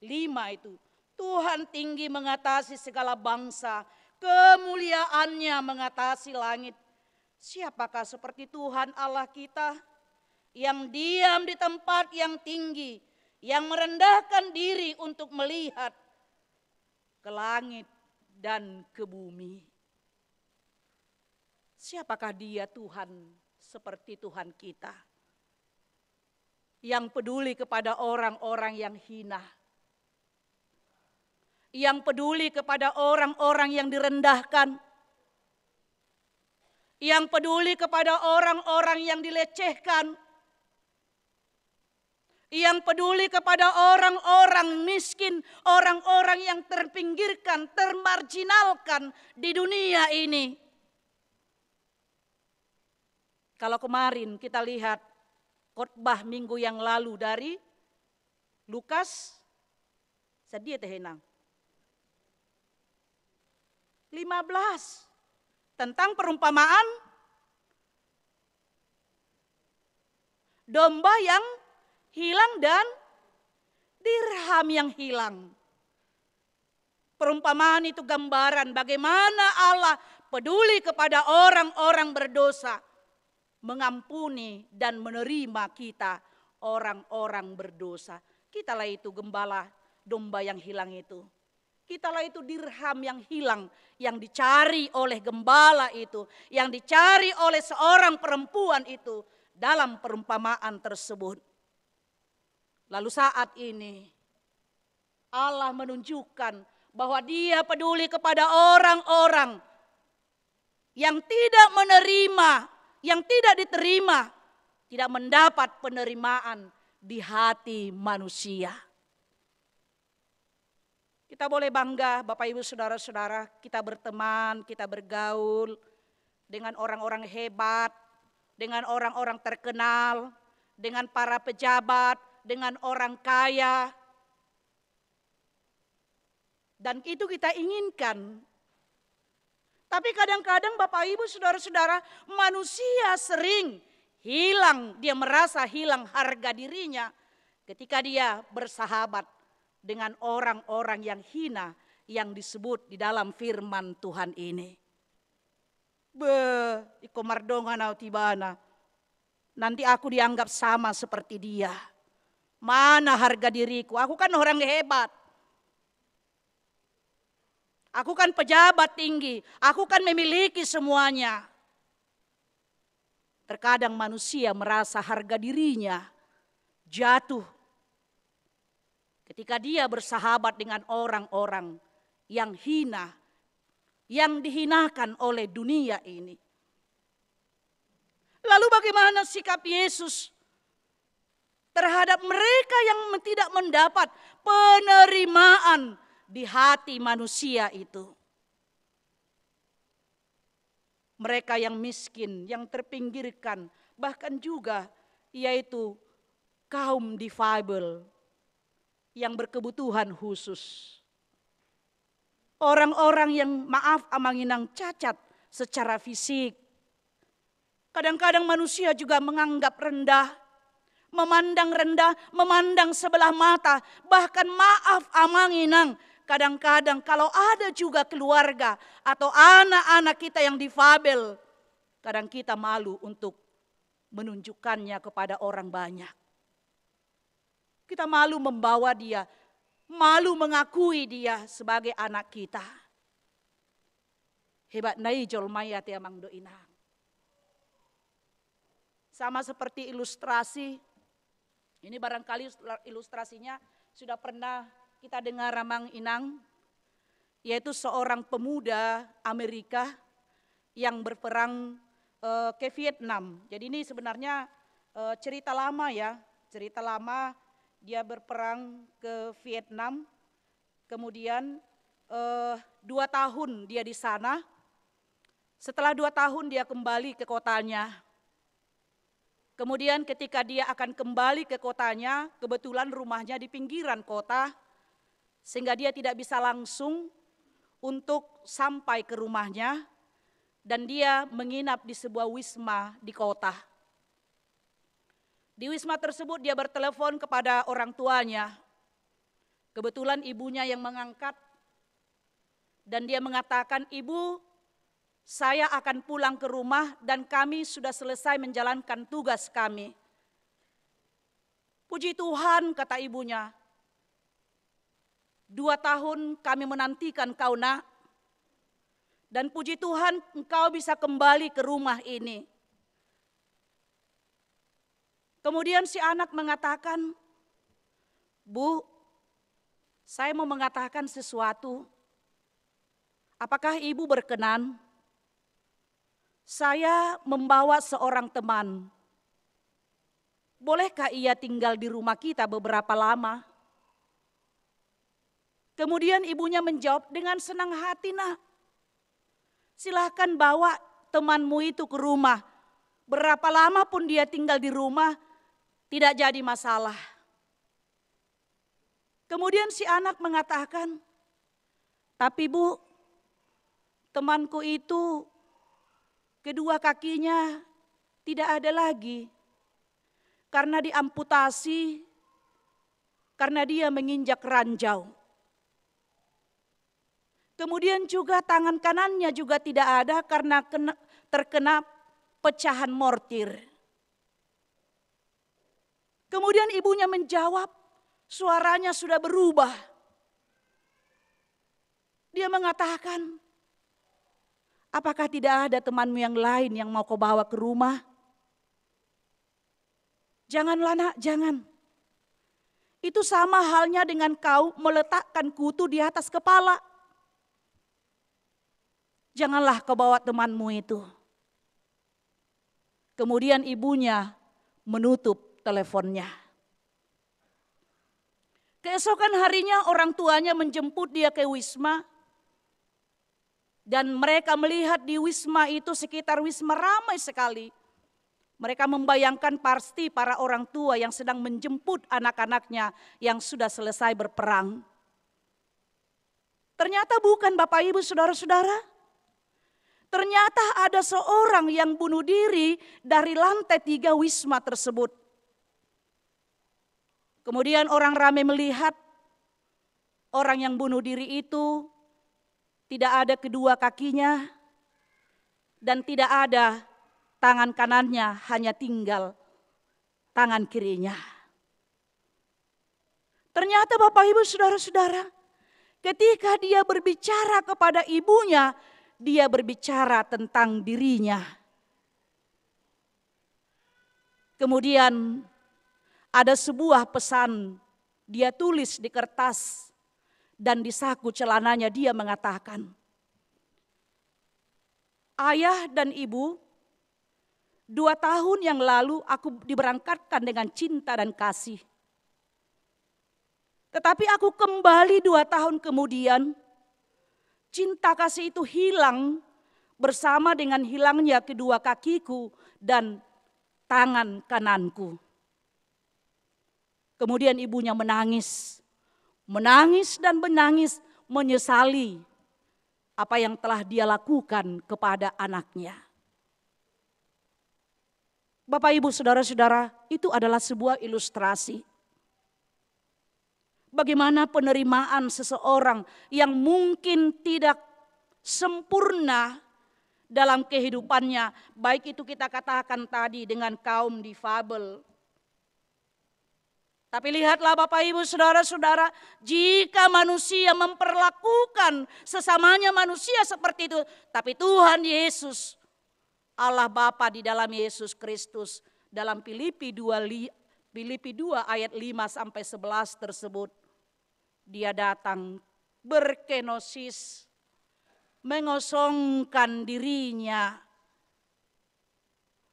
5 itu. Tuhan tinggi mengatasi segala bangsa, kemuliaannya mengatasi langit. Siapakah seperti Tuhan Allah kita yang diam di tempat yang tinggi, yang merendahkan diri untuk melihat ke langit dan ke bumi. Siapakah dia Tuhan seperti Tuhan kita, yang peduli kepada orang-orang yang hina, yang peduli kepada orang-orang yang direndahkan, yang peduli kepada orang-orang yang dilecehkan, yang peduli kepada orang-orang miskin, orang-orang yang terpinggirkan, termarginalkan di dunia ini. Kalau kemarin kita lihat khotbah minggu yang lalu dari Lukas, sedih tehenang 15 tentang perumpamaan domba yang hilang dan dirham yang hilang. Perumpamaan itu gambaran bagaimana Allah peduli kepada orang-orang berdosa, mengampuni dan menerima kita orang-orang berdosa. Kitalah itu gembala domba yang hilang itu. Kitalah itu dirham yang hilang, yang dicari oleh gembala itu, yang dicari oleh seorang perempuan itu dalam perumpamaan tersebut. Lalu saat ini Allah menunjukkan bahwa Dia peduli kepada orang-orang yang tidak menerima, yang tidak diterima, tidak mendapat penerimaan di hati manusia. Kita boleh bangga Bapak Ibu Saudara-saudara, kita berteman, kita bergaul dengan orang-orang hebat, dengan orang-orang terkenal, dengan para pejabat, dengan orang kaya. Dan itu kita inginkan. Tapi kadang-kadang Bapak Ibu Saudara-saudara, manusia sering hilang, dia merasa hilang harga dirinya ketika dia bersahabat dengan orang-orang yang hina yang disebut di dalam firman Tuhan ini. Iko mardonga nau tibana. Nanti aku dianggap sama seperti dia. Mana harga diriku? Aku kan orang hebat. Aku kan pejabat tinggi. Aku kan memiliki semuanya. Terkadang manusia merasa harga dirinya jatuh ketika dia bersahabat dengan orang-orang yang hina, yang dihinakan oleh dunia ini. Lalu bagaimana sikap Yesus terhadap mereka yang tidak mendapat penerimaan di hati manusia itu? Mereka yang miskin, yang terpinggirkan, bahkan juga yaitu kaum difabel yang berkebutuhan khusus. Orang-orang yang maaf amanginang cacat secara fisik. Kadang-kadang manusia juga menganggap rendah, memandang sebelah mata. Bahkan maaf amanginang, kadang-kadang kalau ada juga keluarga atau anak-anak kita yang difabel, kadang kita malu untuk menunjukkannya kepada orang banyak. Kita malu membawa dia, malu mengakui dia sebagai anak kita. Hebat nai jolmaya te amang do inang. Sama seperti ilustrasi, ini barangkali ilustrasinya sudah pernah kita dengar ramang inang, yaitu seorang pemuda Amerika yang berperang ke Vietnam. Jadi ini sebenarnya cerita lama ya, cerita lama. Dia berperang ke Vietnam, kemudian 2 tahun dia di sana. Setelah 2 tahun dia kembali ke kotanya. Kemudian ketika dia akan kembali ke kotanya, kebetulan rumahnya di pinggiran kota, sehingga dia tidak bisa langsung untuk sampai ke rumahnya, dan dia menginap di sebuah wisma di kota. Di wisma tersebut dia bertelepon kepada orang tuanya. Kebetulan ibunya yang mengangkat, dan dia mengatakan, "Ibu, saya akan pulang ke rumah dan kami sudah selesai menjalankan tugas kami." "Puji Tuhan," kata ibunya, "2 tahun kami menantikan kau, nak. Dan puji Tuhan engkau bisa kembali ke rumah ini." Kemudian si anak mengatakan, "Bu, saya mau mengatakan sesuatu. Apakah ibu berkenan? Saya membawa seorang teman. Bolehkah ia tinggal di rumah kita beberapa lama?" Kemudian ibunya menjawab dengan senang hati, "Nak, silahkan bawa temanmu itu ke rumah. Berapa lama pun dia tinggal di rumah, tidak jadi masalah." Kemudian si anak mengatakan, "Tapi Bu, temanku itu kedua kakinya tidak ada lagi karena diamputasi, karena dia menginjak ranjau. Kemudian juga tangan kanannya juga tidak ada karena terkena pecahan mortir." Kemudian ibunya menjawab, suaranya sudah berubah. Dia mengatakan, "Apakah tidak ada temanmu yang lain yang mau kau bawa ke rumah?" "Janganlah, nak, jangan. Itu sama halnya dengan kau meletakkan kutu di atas kepala. Janganlah kau bawa temanmu itu." Kemudian ibunya menutup teleponnya. Keesokan harinya orang tuanya menjemput dia ke wisma. Dan mereka melihat di wisma itu, sekitar wisma ramai sekali. Mereka membayangkan pasti para orang tua yang sedang menjemput anak-anaknya yang sudah selesai berperang. Ternyata bukan, Bapak Ibu Saudara-saudara. Ternyata ada seorang yang bunuh diri dari lantai 3 wisma tersebut. Kemudian orang ramai melihat orang yang bunuh diri itu tidak ada kedua kakinya dan tidak ada tangan kanannya, hanya tinggal tangan kirinya. Ternyata Bapak Ibu Saudara-saudara, ketika dia berbicara kepada ibunya, dia berbicara tentang dirinya. Kemudian ada sebuah pesan dia tulis di kertas dan di saku celananya. Dia mengatakan, "Ayah dan ibu, 2 tahun yang lalu aku diberangkatkan dengan cinta dan kasih. Tetapi aku kembali 2 tahun kemudian, cinta kasih itu hilang bersama dengan hilangnya kedua kakiku dan tangan kananku." Kemudian ibunya menangis dan menangis, menyesali apa yang telah dia lakukan kepada anaknya. Bapak Ibu Saudara-saudara, itu adalah sebuah ilustrasi. Bagaimana penerimaan seseorang yang mungkin tidak sempurna dalam kehidupannya, baik itu kita katakan tadi dengan kaum difabel. Tapi lihatlah Bapak Ibu Saudara-saudara, jika manusia memperlakukan sesamanya manusia seperti itu, tapi Tuhan Yesus, Allah Bapa di dalam Yesus Kristus, dalam Filipi 2 ayat 5 sampai 11 tersebut, dia datang berkenosis, mengosongkan dirinya,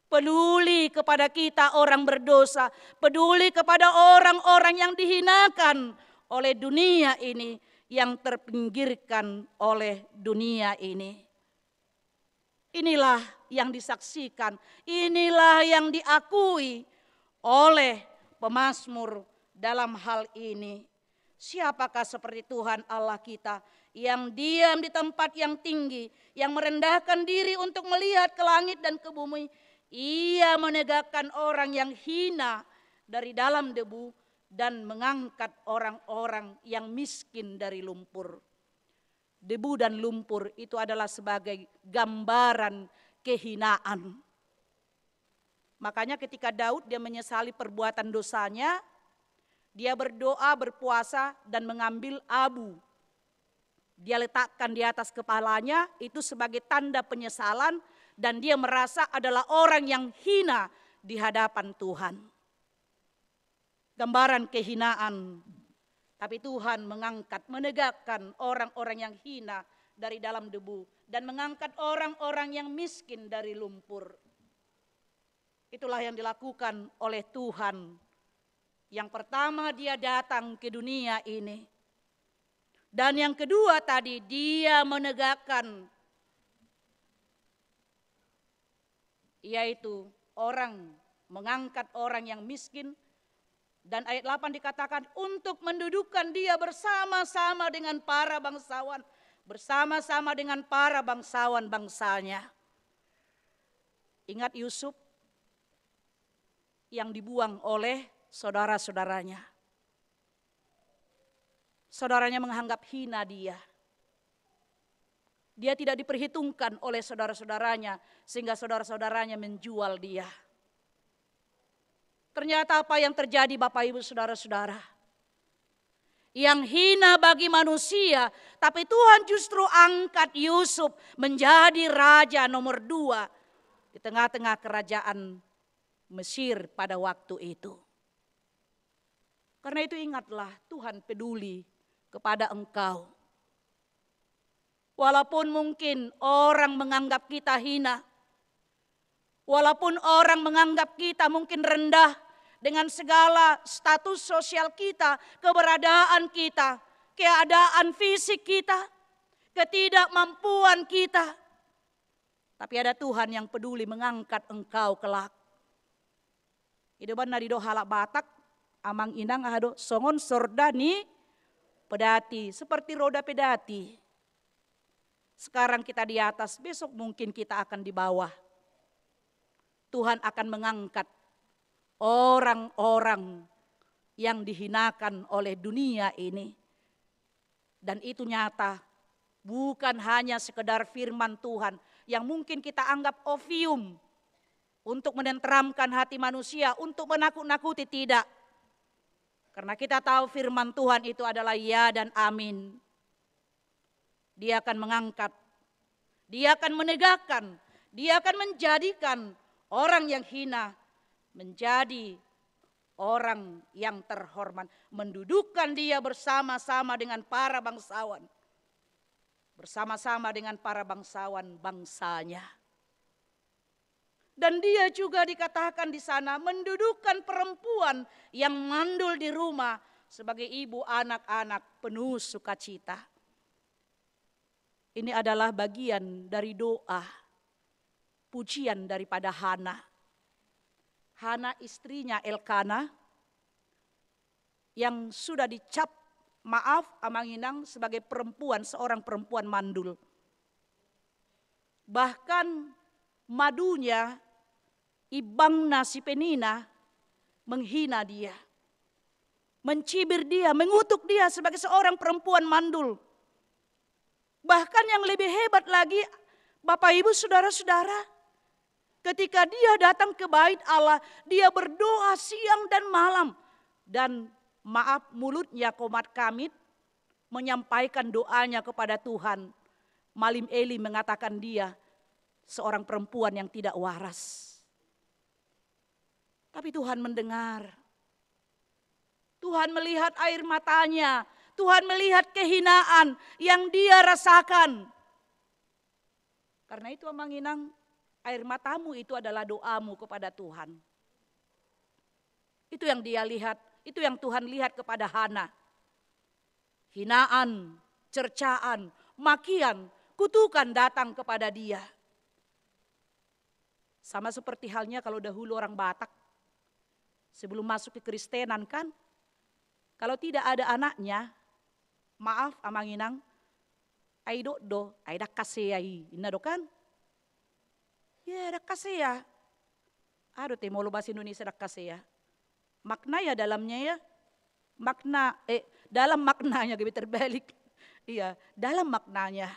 peduli kepada kita orang berdosa, peduli kepada orang-orang yang dihinakan oleh dunia ini, yang terpinggirkan oleh dunia ini. Inilah yang disaksikan, inilah yang diakui oleh pemazmur dalam hal ini. Siapakah seperti Tuhan Allah kita yang diam di tempat yang tinggi, yang merendahkan diri untuk melihat ke langit dan ke bumi. Ia menegakkan orang yang hina dari dalam debu dan mengangkat orang-orang yang miskin dari lumpur. Debu dan lumpur itu adalah sebagai gambaran kehinaan. Makanya ketika Daud dia menyesali perbuatan dosanya, dia berdoa, berpuasa dan mengambil abu. Dia letakkan di atas kepalanya itu sebagai tanda penyesalan dan dia merasa adalah orang yang hina di hadapan Tuhan. Gambaran kehinaan. Tapi Tuhan mengangkat, menegakkan orang-orang yang hina dari dalam debu dan mengangkat orang-orang yang miskin dari lumpur. Itulah yang dilakukan oleh Tuhan. Yang pertama dia datang ke dunia ini. Dan yang kedua tadi dia menegakkan, yaitu mengangkat orang yang miskin. Dan ayat 8 dikatakan untuk mendudukkan dia bersama-sama dengan para bangsawan. Bersama-sama dengan para bangsawan bangsanya. Ingat Yusuf yang dibuang oleh saudara-saudaranya. Saudaranya menganggap hina dia. Dia tidak diperhitungkan oleh saudara-saudaranya sehingga saudara-saudaranya menjual dia. Ternyata apa yang terjadi Bapak Ibu Saudara-saudara? Yang hina bagi manusia, tapi Tuhan justru angkat Yusuf menjadi raja nomor 2 di tengah-tengah kerajaan Mesir pada waktu itu. Karena itu ingatlah Tuhan peduli kepada engkau. Walaupun mungkin orang menganggap kita hina, walaupun orang menganggap kita mungkin rendah, dengan segala status sosial kita, keberadaan kita, keadaan fisik kita, ketidakmampuan kita. Tapi ada Tuhan yang peduli mengangkat engkau kelak. Idoban nadido halak Batak, amang inang ahado songon sordani pedati, seperti roda pedati. Sekarang kita di atas, besok mungkin kita akan di bawah. Tuhan akan mengangkat orang-orang yang dihinakan oleh dunia ini. Dan itu nyata, bukan hanya sekedar firman Tuhan yang mungkin kita anggap ovium untuk menenteramkan hati manusia, untuk menakut-nakuti, tidak. Karena kita tahu firman Tuhan itu adalah ya dan amin. Dia akan mengangkat, dia akan menegakkan, dia akan menjadikan orang yang hina menjadi orang yang terhormat, mendudukkan dia bersama-sama dengan para bangsawan, bersama-sama dengan para bangsawan bangsanya. Dan dia juga dikatakan di sana mendudukkan perempuan yang mandul di rumah sebagai ibu anak-anak penuh sukacita. Ini adalah bagian dari doa, pujian daripada Hana. Hana istrinya Elkana yang sudah dicap maaf amanginang sebagai perempuan, seorang perempuan mandul. Bahkan madunya Ibangna si Penina menghina dia, mencibir dia, mengutuk dia sebagai seorang perempuan mandul. Bahkan yang lebih hebat lagi Bapak Ibu Saudara-saudara, ketika dia datang ke bait Allah, dia berdoa siang dan malam. Dan maaf mulutnya komat kamit menyampaikan doanya kepada Tuhan. Malim Eli mengatakan dia seorang perempuan yang tidak waras. Tapi Tuhan mendengar. Tuhan melihat air matanya. Tuhan melihat kehinaan yang dia rasakan. Karena itu amanginang, air matamu itu adalah doamu kepada Tuhan. Itu yang dia lihat, itu yang Tuhan lihat kepada Hana. Hinaan, cercaan, makian, kutukan datang kepada dia. Sama seperti halnya kalau dahulu orang Batak, sebelum masuk ke Kristenan kan, kalau tidak ada anaknya, maaf amanginang, ay do, ay dak kaseyai, ina do kan? Ya dak kaseya. Aduh temo lo bahasa Indonesia dak kaseya. Makna ya dalamnya ya, dalam maknanya gitu terbalik. Iya, dalam maknanya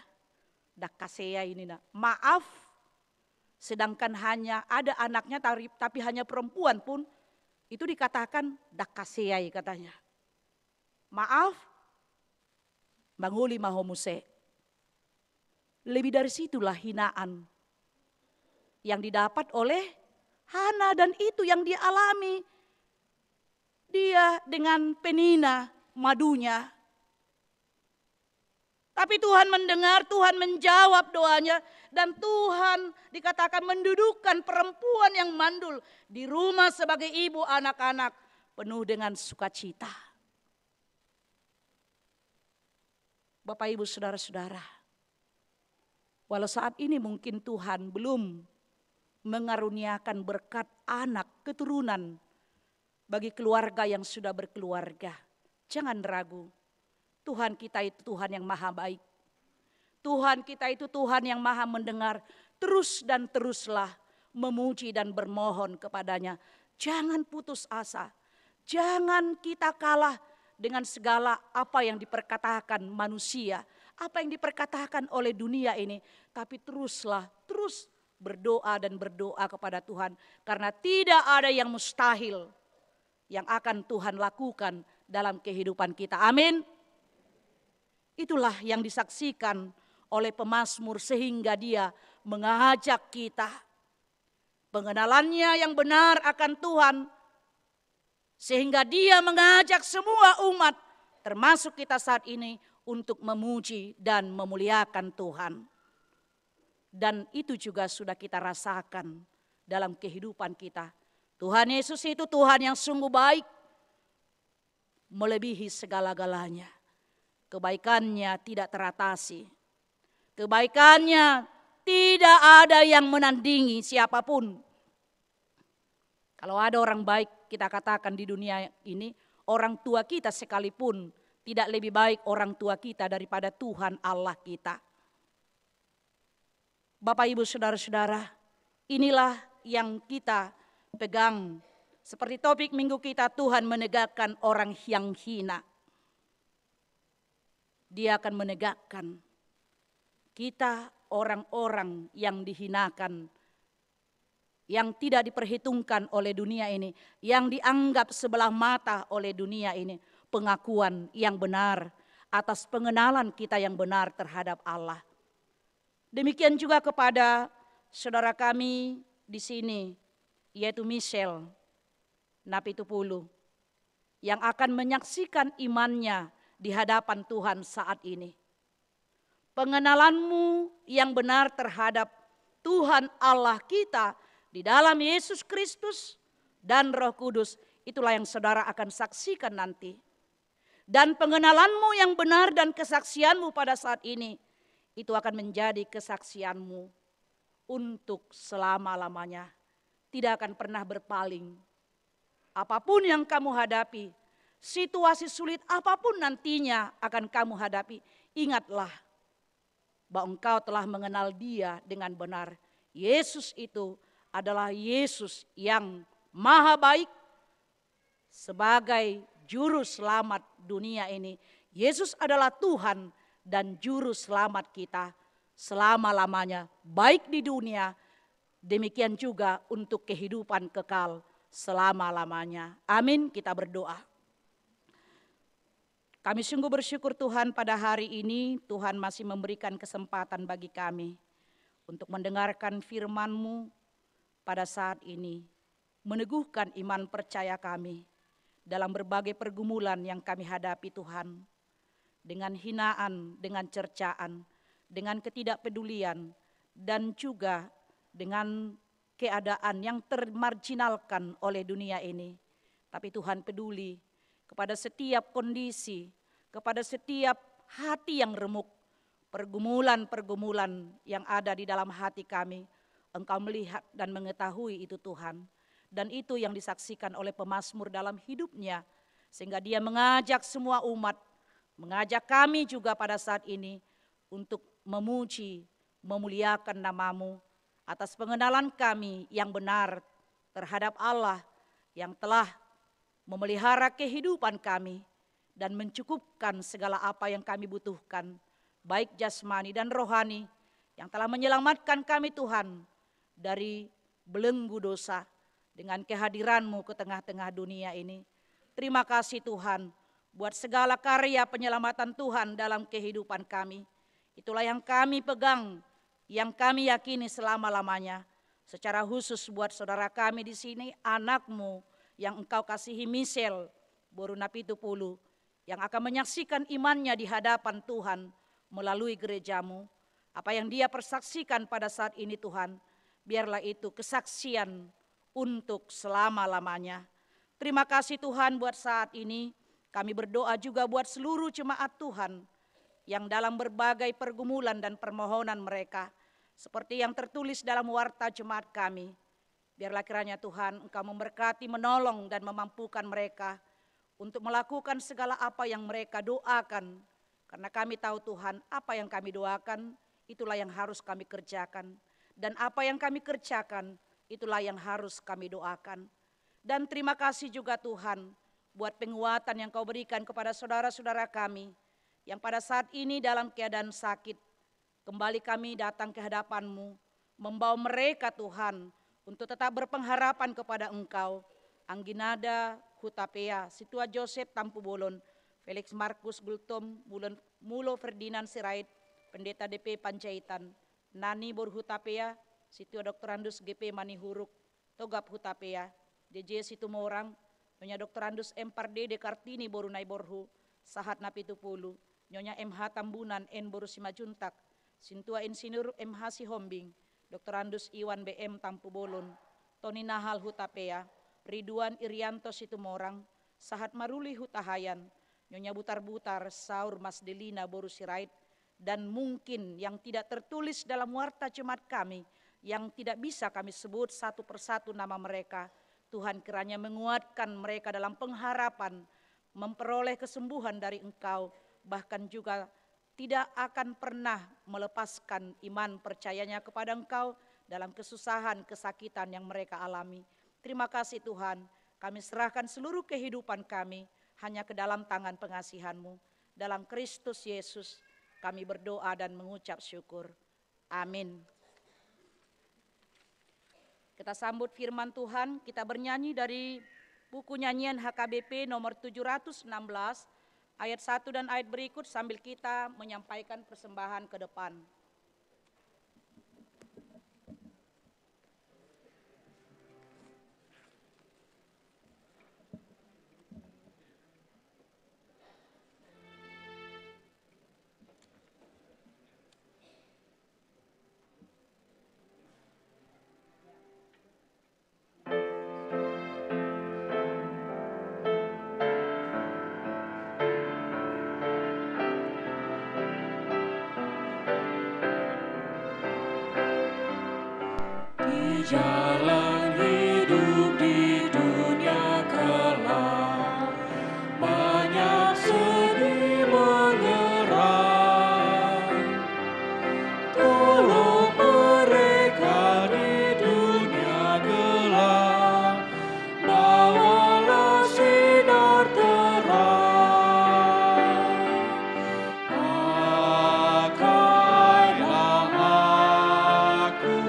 dak kaseya ini nak. Maaf, sedangkan hanya ada anaknya tapi hanya perempuan pun itu dikatakan dak kaseya katanya. Maaf, manguli mahomuse. Lebih dari situlah hinaan yang didapat oleh Hana dan itu yang dia alami. Dia dengan Penina madunya. Tapi Tuhan mendengar, Tuhan menjawab doanya. Dan Tuhan dikatakan mendudukkan perempuan yang mandul di rumah sebagai ibu anak-anak penuh dengan sukacita. Bapak Ibu Saudara-saudara, walau saat ini mungkin Tuhan belum mengaruniakan berkat anak keturunan bagi keluarga yang sudah berkeluarga. Jangan ragu. Tuhan kita itu Tuhan yang maha baik. Tuhan kita itu Tuhan yang maha mendengar. Terus dan teruslah memuji dan bermohon kepadanya. Jangan putus asa. Jangan kita kalah dengan segala apa yang diperkatakan manusia. Apa yang diperkatakan oleh dunia ini. Tapi terus berdoa dan berdoa kepada Tuhan. Karena tidak ada yang mustahil yang akan Tuhan lakukan dalam kehidupan kita. Amin. Itulah yang disaksikan oleh pemazmur sehingga dia mengajak kita. Pengenalannya yang benar akan Tuhan. Sehingga dia mengajak semua umat termasuk kita saat ini untuk memuji dan memuliakan Tuhan. Dan itu juga sudah kita rasakan dalam kehidupan kita. Tuhan Yesus itu Tuhan yang sungguh baik. Melebihi segala-galanya. Kebaikannya tidak teratasi. Kebaikannya tidak ada yang menandingi siapapun. Kalau ada orang baik kita katakan di dunia ini, orang tua kita sekalipun tidak lebih baik orang tua kita daripada Tuhan Allah kita. Bapak Ibu Saudara-saudara, inilah yang kita pegang. Seperti topik minggu kita, Tuhan menegakkan orang yang hina. Dia akan menegakkan kita orang-orang yang dihinakan, yang tidak diperhitungkan oleh dunia ini, yang dianggap sebelah mata oleh dunia ini. Pengakuan yang benar atas pengenalan kita yang benar terhadap Allah. Demikian juga kepada saudara kami di sini, yaitu Michelle Napitupulu, yang akan menyaksikan imannya di hadapan Tuhan saat ini. Pengenalanmu yang benar terhadap Tuhan Allah kita di dalam Yesus Kristus dan Roh Kudus, itulah yang saudara akan saksikan nanti. Dan pengenalanmu yang benar dan kesaksianmu pada saat ini, itu akan menjadi kesaksianmu untuk selama-lamanya. Tidak akan pernah berpaling. Apapun yang kamu hadapi, situasi sulit apapun nantinya akan kamu hadapi, ingatlah bahwa engkau telah mengenal Dia dengan benar. Yesus itu adalah Yesus yang maha baik sebagai juru selamat dunia ini. Yesus adalah Tuhan dan juru selamat kita selama-lamanya, baik di dunia, demikian juga untuk kehidupan kekal selama-lamanya. Amin, kita berdoa. Kami sungguh bersyukur Tuhan pada hari ini Tuhan masih memberikan kesempatan bagi kami untuk mendengarkan firman-Mu pada saat ini. Meneguhkan iman percaya kami dalam berbagai pergumulan yang kami hadapi Tuhan. Dengan hinaan, dengan cercaan, dengan ketidakpedulian, dan juga dengan keadaan yang termarginalkan oleh dunia ini. Tapi Tuhan peduli kepada setiap kondisi, kepada setiap hati yang remuk, pergumulan-pergumulan yang ada di dalam hati kami. Engkau melihat dan mengetahui itu Tuhan. Dan itu yang disaksikan oleh pemazmur dalam hidupnya. Sehingga dia mengajak semua umat, mengajak kami juga pada saat ini untuk memuji, memuliakan nama-Mu atas pengenalan kami yang benar terhadap Allah yang telah memelihara kehidupan kami dan mencukupkan segala apa yang kami butuhkan, baik jasmani dan rohani, yang telah menyelamatkan kami Tuhan dari belenggu dosa dengan kehadiran-Mu ke tengah-tengah dunia ini. Terima kasih Tuhan buat segala karya penyelamatan Tuhan dalam kehidupan kami. Itulah yang kami pegang, yang kami yakini selama-lamanya. Secara khusus buat saudara kami di sini, anak-Mu yang Engkau kasihi, Michelle Borunapitupulu, yang akan menyaksikan imannya di hadapan Tuhan melalui gereja-Mu. Apa yang dia persaksikan pada saat ini Tuhan, biarlah itu kesaksian untuk selama-lamanya. Terima kasih Tuhan buat saat ini. Kami berdoa juga buat seluruh jemaat Tuhan yang dalam berbagai pergumulan dan permohonan mereka, seperti yang tertulis dalam warta jemaat kami. Biarlah kiranya Tuhan Engkau memberkati, menolong dan memampukan mereka untuk melakukan segala apa yang mereka doakan. Karena kami tahu Tuhan, apa yang kami doakan itulah yang harus kami kerjakan. Dan apa yang kami kerjakan itulah yang harus kami doakan. Dan terima kasih juga Tuhan buat penguatan yang Kau berikan kepada saudara-saudara kami yang pada saat ini dalam keadaan sakit. Kembali kami datang ke hadapan-Mu, membawa mereka Tuhan untuk tetap berpengharapan kepada Engkau. Angginada Hutapea, Situa Joseph Tampu Bolon, Felix Markus Gultom, Mulo Ferdinand Sirait, Pendeta DP Pancaitan, Nani Bor Hutapea, Situa Dr. Andus GP Manihuruk, Togap Hutapea, DJ Situmorang, Nyonya Dr. Andus M. Parde de Kartini Borunai Borhu, Sahat Napitupulu, Nyonya MH Tambunan N. Boru Simajuntak, Sintua Insinyur MH Sihombing, Dr. Andus Iwan BM Tampu Bolon, Tony Nahal Hutapea, Ridwan Irianto Situmorang, Sahat Maruli Hutahayan, Nyonya Butar-Butar, Saur Mas Delina Boru Sirait, dan mungkin yang tidak tertulis dalam warta jemaat kami, yang tidak bisa kami sebut satu persatu nama mereka. Tuhan kiranya menguatkan mereka dalam pengharapan, memperoleh kesembuhan dari Engkau, bahkan juga tidak akan pernah melepaskan iman percayanya kepada Engkau dalam kesusahan, kesakitan yang mereka alami. Terima kasih Tuhan, kami serahkan seluruh kehidupan kami hanya ke dalam tangan pengasihan-Mu. Dalam Kristus Yesus kami berdoa dan mengucap syukur. Amin. Kita sambut firman Tuhan, kita bernyanyi dari buku nyanyian HKBP nomor 716, ayat 1 dan ayat berikut sambil kita menyampaikan persembahan ke depan. Jalan hidup di dunia kelak, banyak sedih mengeram. Tolong mereka di dunia gelap, bawalah sinar terang. Pakailah aku,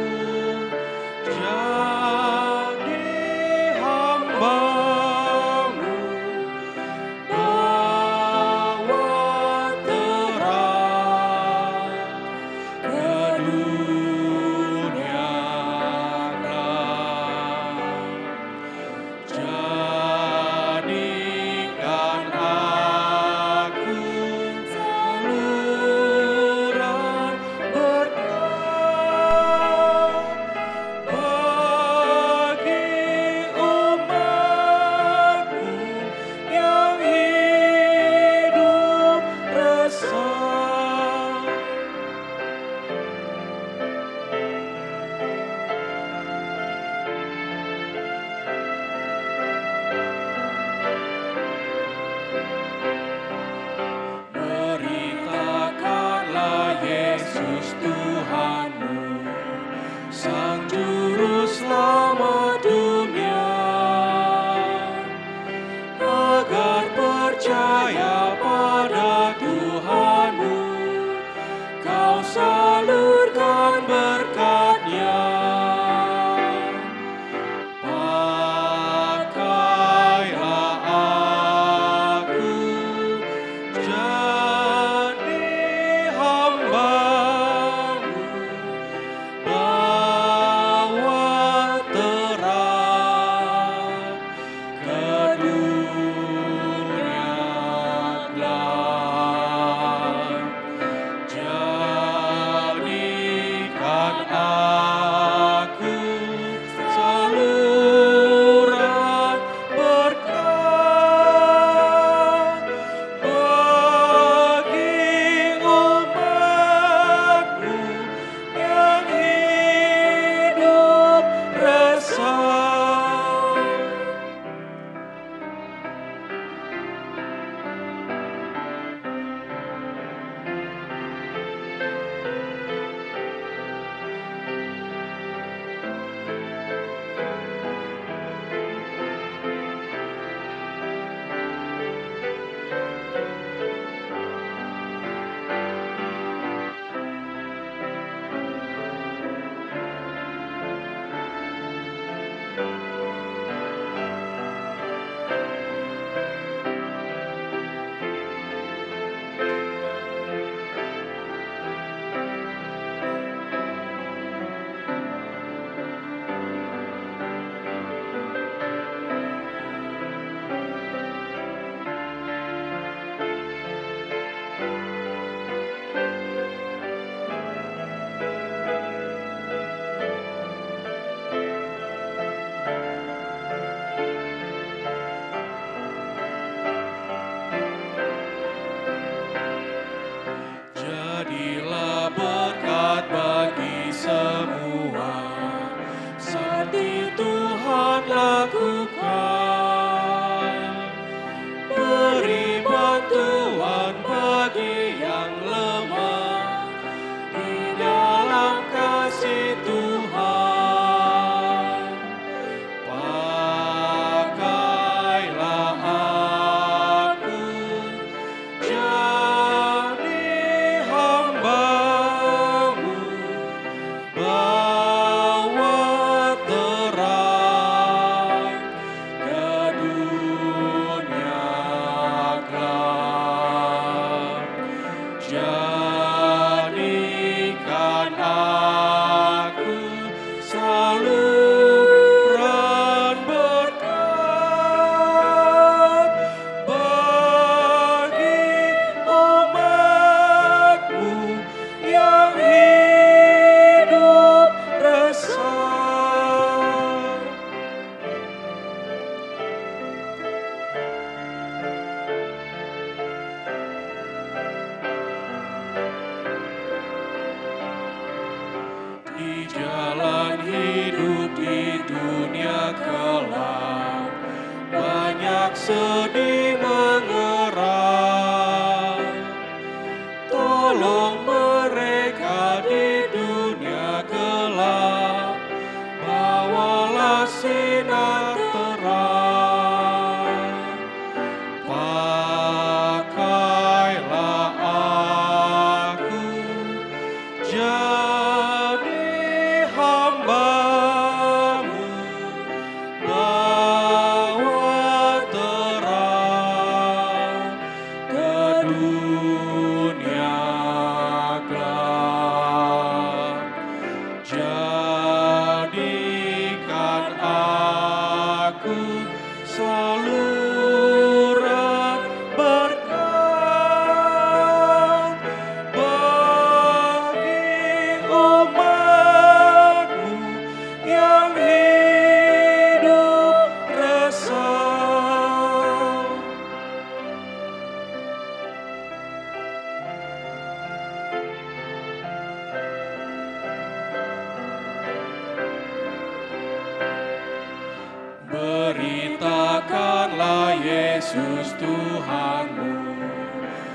Yesus Tuhanmu,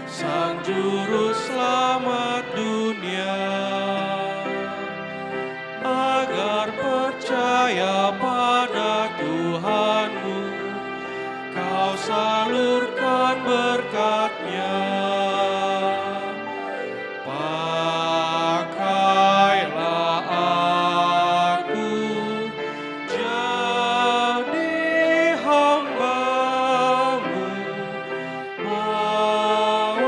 Sang Juru Selamat dunia, agar percaya pada Tuhanmu, kau salurkan berkat-Nya. Pakailah aku jadi hamba-Mu, bawalah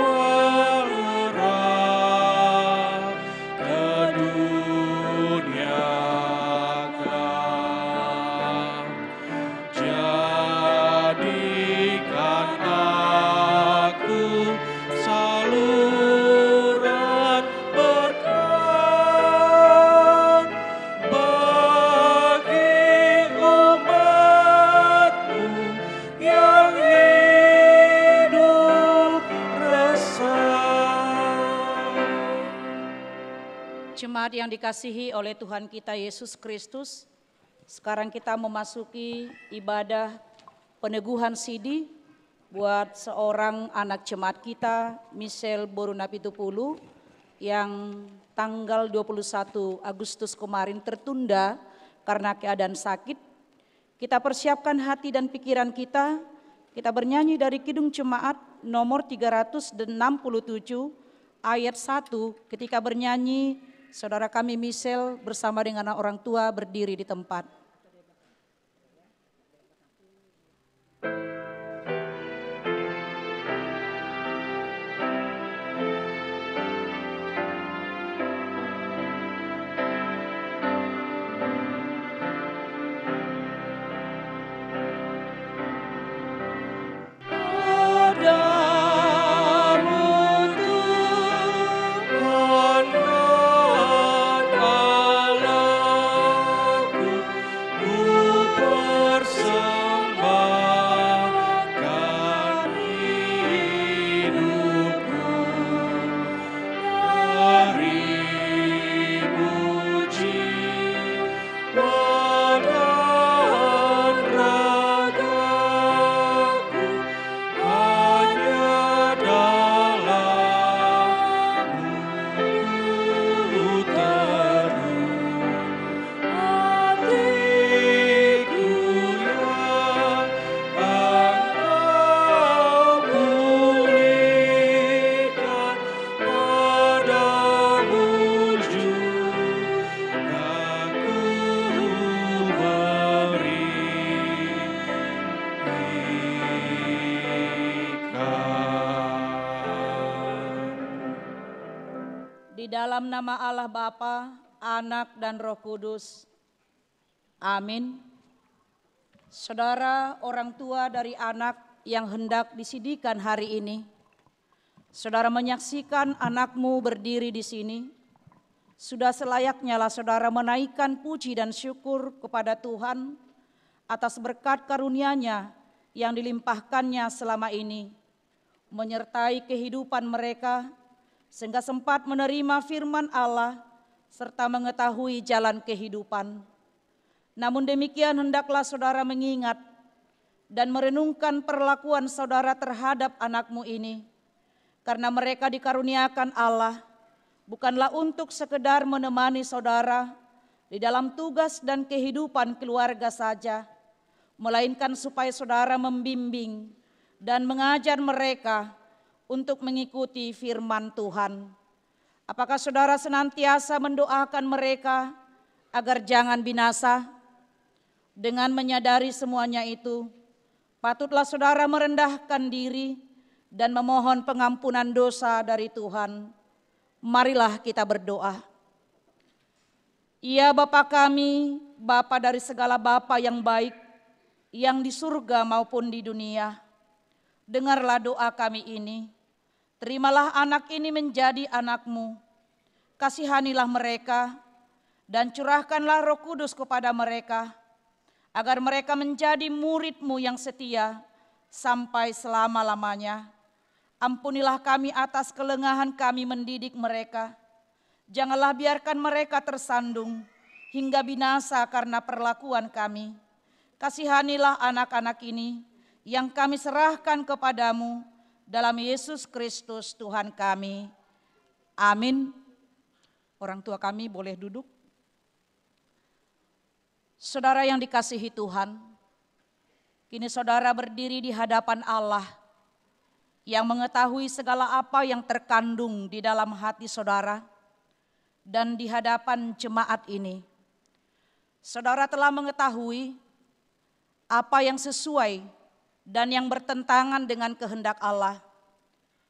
ke dunia gelap. Jadikan aku saluran berkat bagi umat-Mu yang hidup resah. Jemaat yang dikasihi oleh Tuhan kita Yesus Kristus, sekarang kita memasuki ibadah peneguhan sidi buat seorang anak jemaat kita, Michelle Borunapitupulu, yang tanggal 21 Agustus kemarin tertunda karena keadaan sakit. Kita persiapkan hati dan pikiran kita bernyanyi dari Kidung Jemaat nomor 367 ayat 1. Ketika bernyanyi, saudara kami Michelle bersama dengan orang tua berdiri di tempat. Di dalam nama Allah Bapa, Anak dan Roh Kudus. Amin. Saudara orang tua dari anak yang hendak disidikan hari ini, saudara menyaksikan anakmu berdiri di sini. Sudah selayaknya lah saudara menaikkan puji dan syukur kepada Tuhan atas berkat karunia-Nya yang dilimpahkannya selama ini, menyertai kehidupan mereka sehingga sempat menerima firman Allah serta mengetahui jalan kehidupan. Namun demikian hendaklah saudara mengingat dan merenungkan perlakuan saudara terhadap anakmu ini, karena mereka dikaruniakan Allah bukanlah untuk sekedar menemani saudara di dalam tugas dan kehidupan keluarga saja, melainkan supaya saudara membimbing dan mengajar mereka untuk mengikuti firman Tuhan. Apakah saudara senantiasa mendoakan mereka agar jangan binasa? Dengan menyadari semuanya itu, patutlah saudara merendahkan diri dan memohon pengampunan dosa dari Tuhan. Marilah kita berdoa. Ya Bapa kami, Bapa dari segala Bapa yang baik, yang di surga maupun di dunia, dengarlah doa kami ini. Terimalah anak ini menjadi anak-Mu. Kasihanilah mereka dan curahkanlah Roh Kudus kepada mereka, agar mereka menjadi murid-Mu yang setia sampai selama-lamanya. Ampunilah kami atas kelengahan kami mendidik mereka. Janganlah biarkan mereka tersandung hingga binasa karena perlakuan kami. Kasihanilah anak-anak ini, yang kami serahkan kepadamu dalam Yesus Kristus Tuhan kami. Amin. Orang tua kami boleh duduk. Saudara yang dikasihi Tuhan, kini saudara berdiri di hadapan Allah yang mengetahui segala apa yang terkandung di dalam hati saudara dan di hadapan jemaat ini. Saudara telah mengetahui apa yang sesuai dan yang bertentangan dengan kehendak Allah,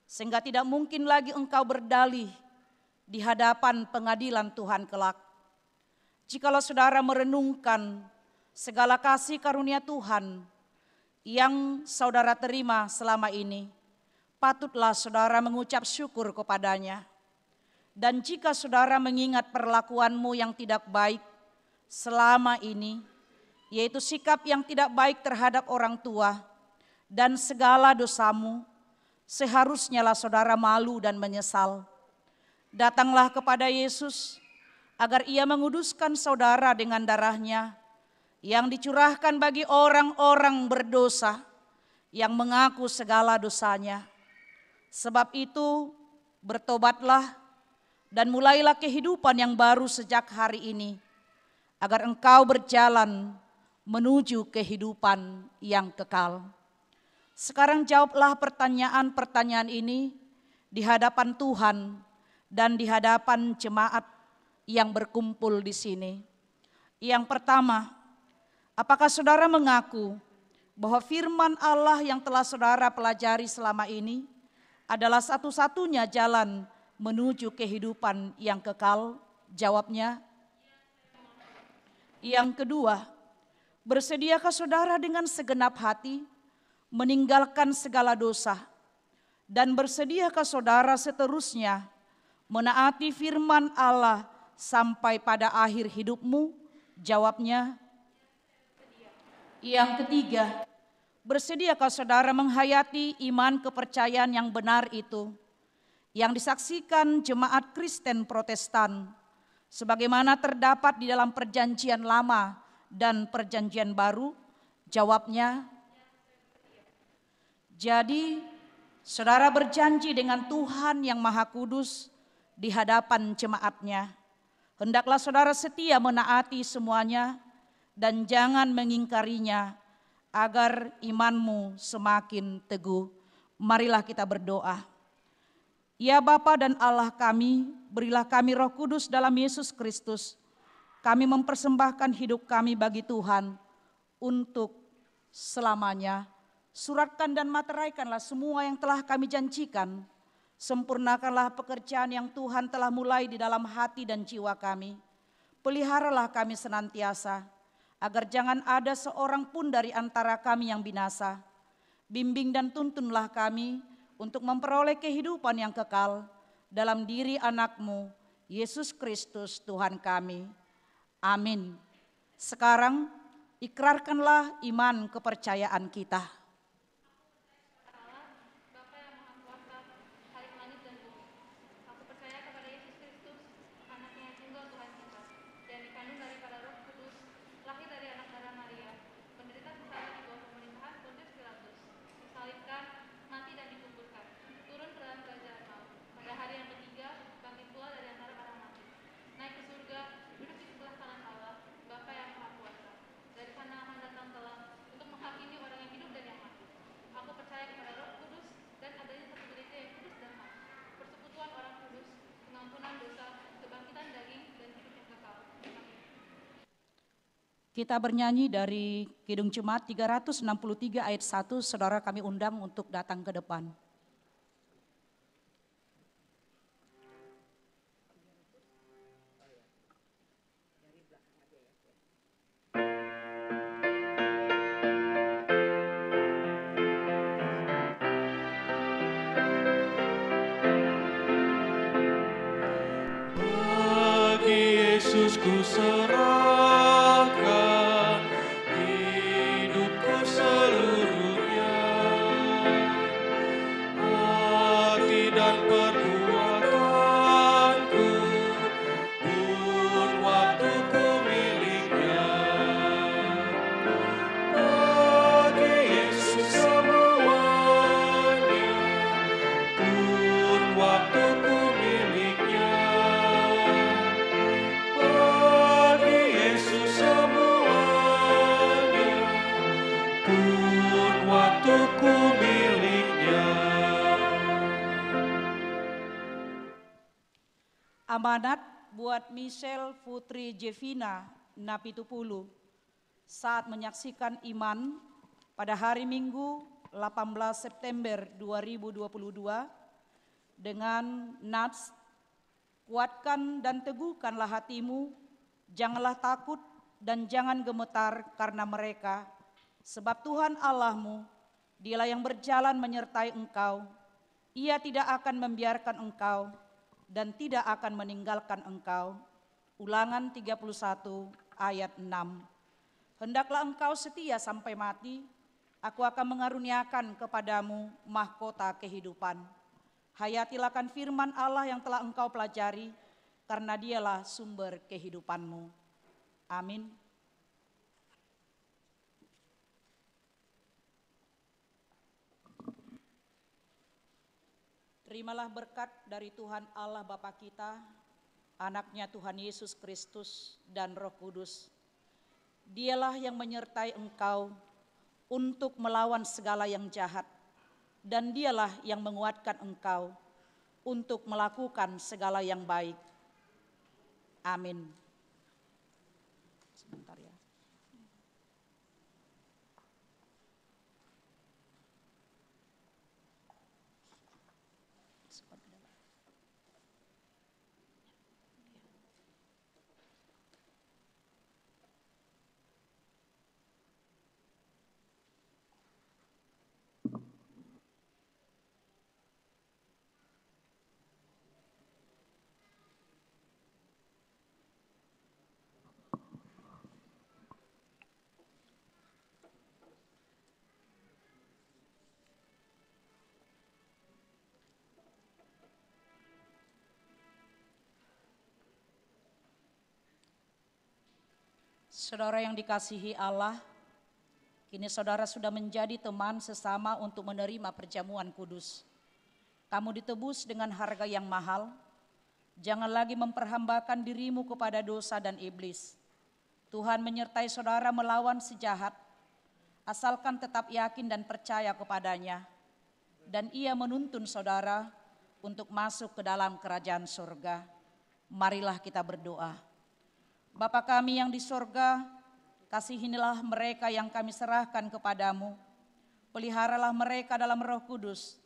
sehingga tidak mungkin lagi engkau berdalih di hadapan pengadilan Tuhan kelak. Jikalau saudara merenungkan segala kasih karunia Tuhan yang saudara terima selama ini, patutlah saudara mengucap syukur kepadanya. Dan jika saudara mengingat perlakuanmu yang tidak baik selama ini, yaitu sikap yang tidak baik terhadap orang tua dan segala dosamu, seharusnyalah saudara malu dan menyesal. Datanglah kepada Yesus agar Ia menguduskan saudara dengan darah-Nya yang dicurahkan bagi orang-orang berdosa yang mengaku segala dosanya. Sebab itu bertobatlah dan mulailah kehidupan yang baru sejak hari ini, agar engkau berjalan menuju kehidupan yang kekal. Sekarang jawablah pertanyaan-pertanyaan ini di hadapan Tuhan dan di hadapan jemaat yang berkumpul di sini. Yang pertama, apakah saudara mengaku bahwa firman Allah yang telah saudara pelajari selama ini adalah satu-satunya jalan menuju kehidupan yang kekal? Jawabnya. Yang kedua, bersediakah saudara dengan segenap hati meninggalkan segala dosa, dan bersediakah saudara seterusnya menaati firman Allah sampai pada akhir hidupmu? Jawabnya. Yang ketiga, bersediakah saudara menghayati iman kepercayaan yang benar itu, yang disaksikan jemaat Kristen Protestan, sebagaimana terdapat di dalam perjanjian lama dan perjanjian baru? Jawabnya. Jadi, saudara berjanji dengan Tuhan yang Maha Kudus di hadapan jemaat-Nya. Hendaklah saudara setia menaati semuanya dan jangan mengingkarinya, agar imanmu semakin teguh. Marilah kita berdoa. Ya Bapa dan Allah kami, berilah kami Roh Kudus dalam Yesus Kristus. Kami mempersembahkan hidup kami bagi Tuhan untuk selamanya. Suratkan dan materaikanlah semua yang telah kami janjikan. Sempurnakanlah pekerjaan yang Tuhan telah mulai di dalam hati dan jiwa kami. Peliharalah kami senantiasa, agar jangan ada seorang pun dari antara kami yang binasa. Bimbing dan tuntunlah kami untuk memperoleh kehidupan yang kekal dalam diri anak-Mu, Yesus Kristus Tuhan kami. Amin. Sekarang ikrarkanlah iman kepercayaan kita. Kita bernyanyi dari Kidung Jemaat 363 ayat 1, saudara kami undang untuk datang ke depan. Bagi Yesus ku serahkan hidupku seluruhnya, hati dan perbuatanku pun waktuku miliknya. Bagi Yesus Amanat buat Michelle Putri Jevina Napitupulu saat menyaksikan iman pada hari Minggu 18 September 2022 dengan nats, kuatkan dan teguhkanlah hatimu, janganlah takut dan jangan gemetar karena mereka, sebab Tuhan Allahmu, Dialah yang berjalan menyertai engkau, Ia tidak akan membiarkan engkau dan tidak akan meninggalkan engkau. Ulangan 31 ayat 6. Hendaklah engkau setia sampai mati, aku akan mengaruniakan kepadamu mahkota kehidupan. Hayatilah akan firman Allah yang telah engkau pelajari, karena Dialah sumber kehidupanmu. Amin. Terimalah berkat dari Tuhan Allah Bapa kita, Anaknya Tuhan Yesus Kristus dan Roh Kudus. Dialah yang menyertai engkau untuk melawan segala yang jahat, dan Dialah yang menguatkan engkau untuk melakukan segala yang baik. Amin. Sebentar ya. Saudara yang dikasihi Allah, kini saudara sudah menjadi teman sesama untuk menerima perjamuan kudus. Kamu ditebus dengan harga yang mahal. Jangan lagi memperhambakan dirimu kepada dosa dan iblis. Tuhan menyertai saudara melawan si jahat, asalkan tetap yakin dan percaya kepadanya. Dan Ia menuntun saudara untuk masuk ke dalam kerajaan surga. Marilah kita berdoa. Bapa kami yang di sorga, kasihinilah mereka yang kami serahkan kepadamu. Peliharalah mereka dalam Roh Kudus.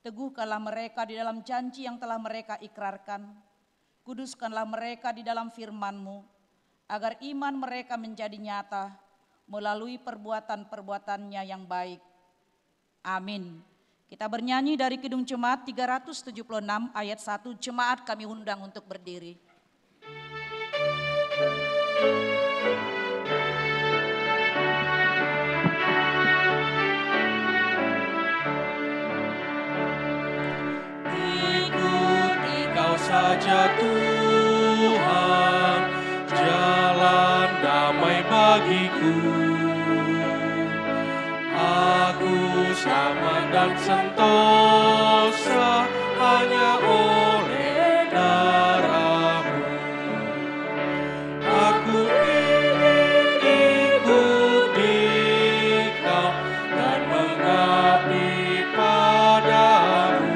Teguhkanlah mereka di dalam janji yang telah mereka ikrarkan. Kuduskanlah mereka di dalam firman-Mu, agar iman mereka menjadi nyata melalui perbuatan-perbuatannya yang baik. Amin. Kita bernyanyi dari Kidung Jemaat 376 ayat 1, jemaat kami undang untuk berdiri. Ikuti Kau saja Tuhan, jalan damai bagiku. Aku selamat dan sentosa hanya oleh darah-Mu. Aku ingin ikuti Kau dan mengabdi padamu.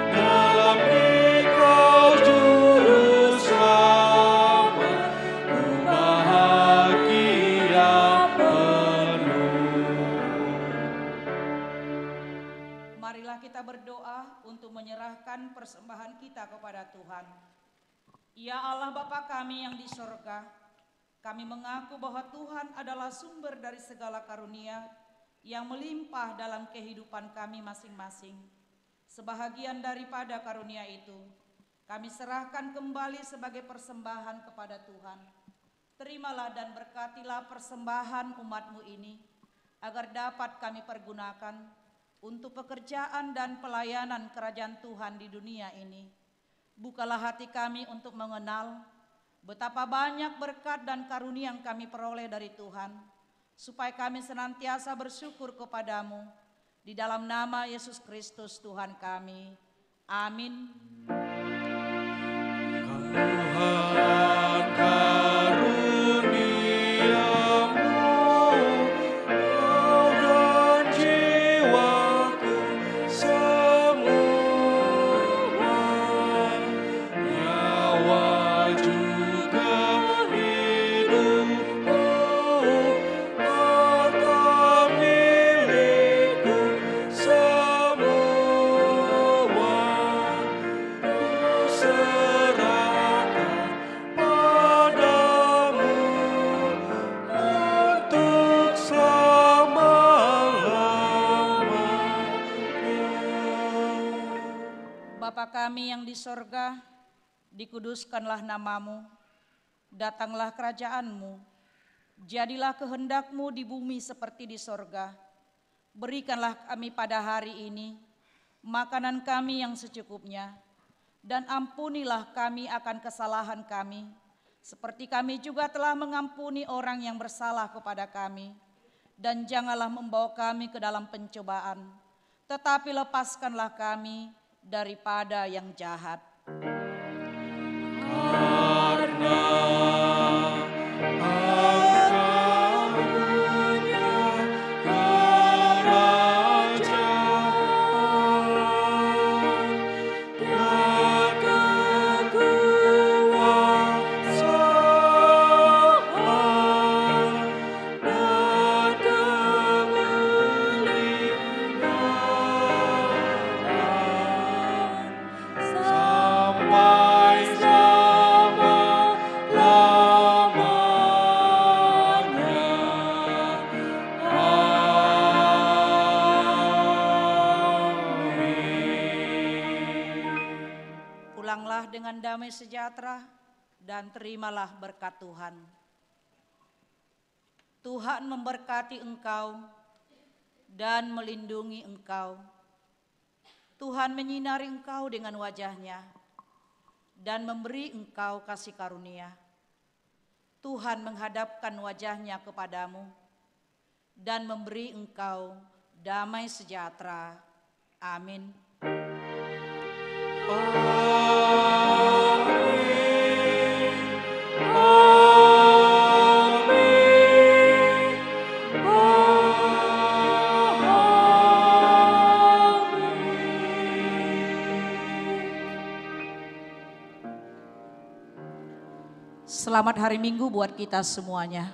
Dalam Engkau Juru Selamat, ku bahagia penuh. Marilah kita berdoa untuk menyerahkan persembahan kita kepada Tuhan. Ya Allah Bapa kami yang di sorga, kami mengaku bahwa Tuhan adalah sumber dari segala karunia yang melimpah dalam kehidupan kami masing-masing. Sebahagian daripada karunia itu, kami serahkan kembali sebagai persembahan kepada Tuhan. Terimalah dan berkatilah persembahan umat-Mu ini, agar dapat kami pergunakan untuk pekerjaan dan pelayanan kerajaan Tuhan di dunia ini. Bukalah hati kami untuk mengenal betapa banyak berkat dan karunia yang kami peroleh dari Tuhan, supaya kami senantiasa bersyukur kepadamu. Di dalam nama Yesus Kristus Tuhan kami. Amin. Tuhan karuniamu, Kau dan jiwaku semua Bapa kami yang di sorga, dikuduskanlah namamu, datanglah kerajaan-mu, jadilah kehendak-mu di bumi seperti di sorga. Berikanlah kami pada hari ini makanan kami yang secukupnya, dan ampunilah kami akan kesalahan kami, seperti kami juga telah mengampuni orang yang bersalah kepada kami. Dan janganlah membawa kami ke dalam pencobaan, tetapi lepaskanlah kami daripada yang jahat. Karena Engkau punya kerajaan dan kekuasaan dan kemuliaan sampai selama-lamanya. Amin. Pulanglah dengan damai sejahtera dan terimalah berkat Tuhan. Tuhan memberkati engkau dan melindungi engkau. Tuhan menyinari engkau dengan wajah-Nya dan memberi engkau kasih karunia. Tuhan menghadapkan wajah-Nya kepadamu dan memberi engkau damai sejahtera. Amin. Selamat hari Minggu buat kita semuanya.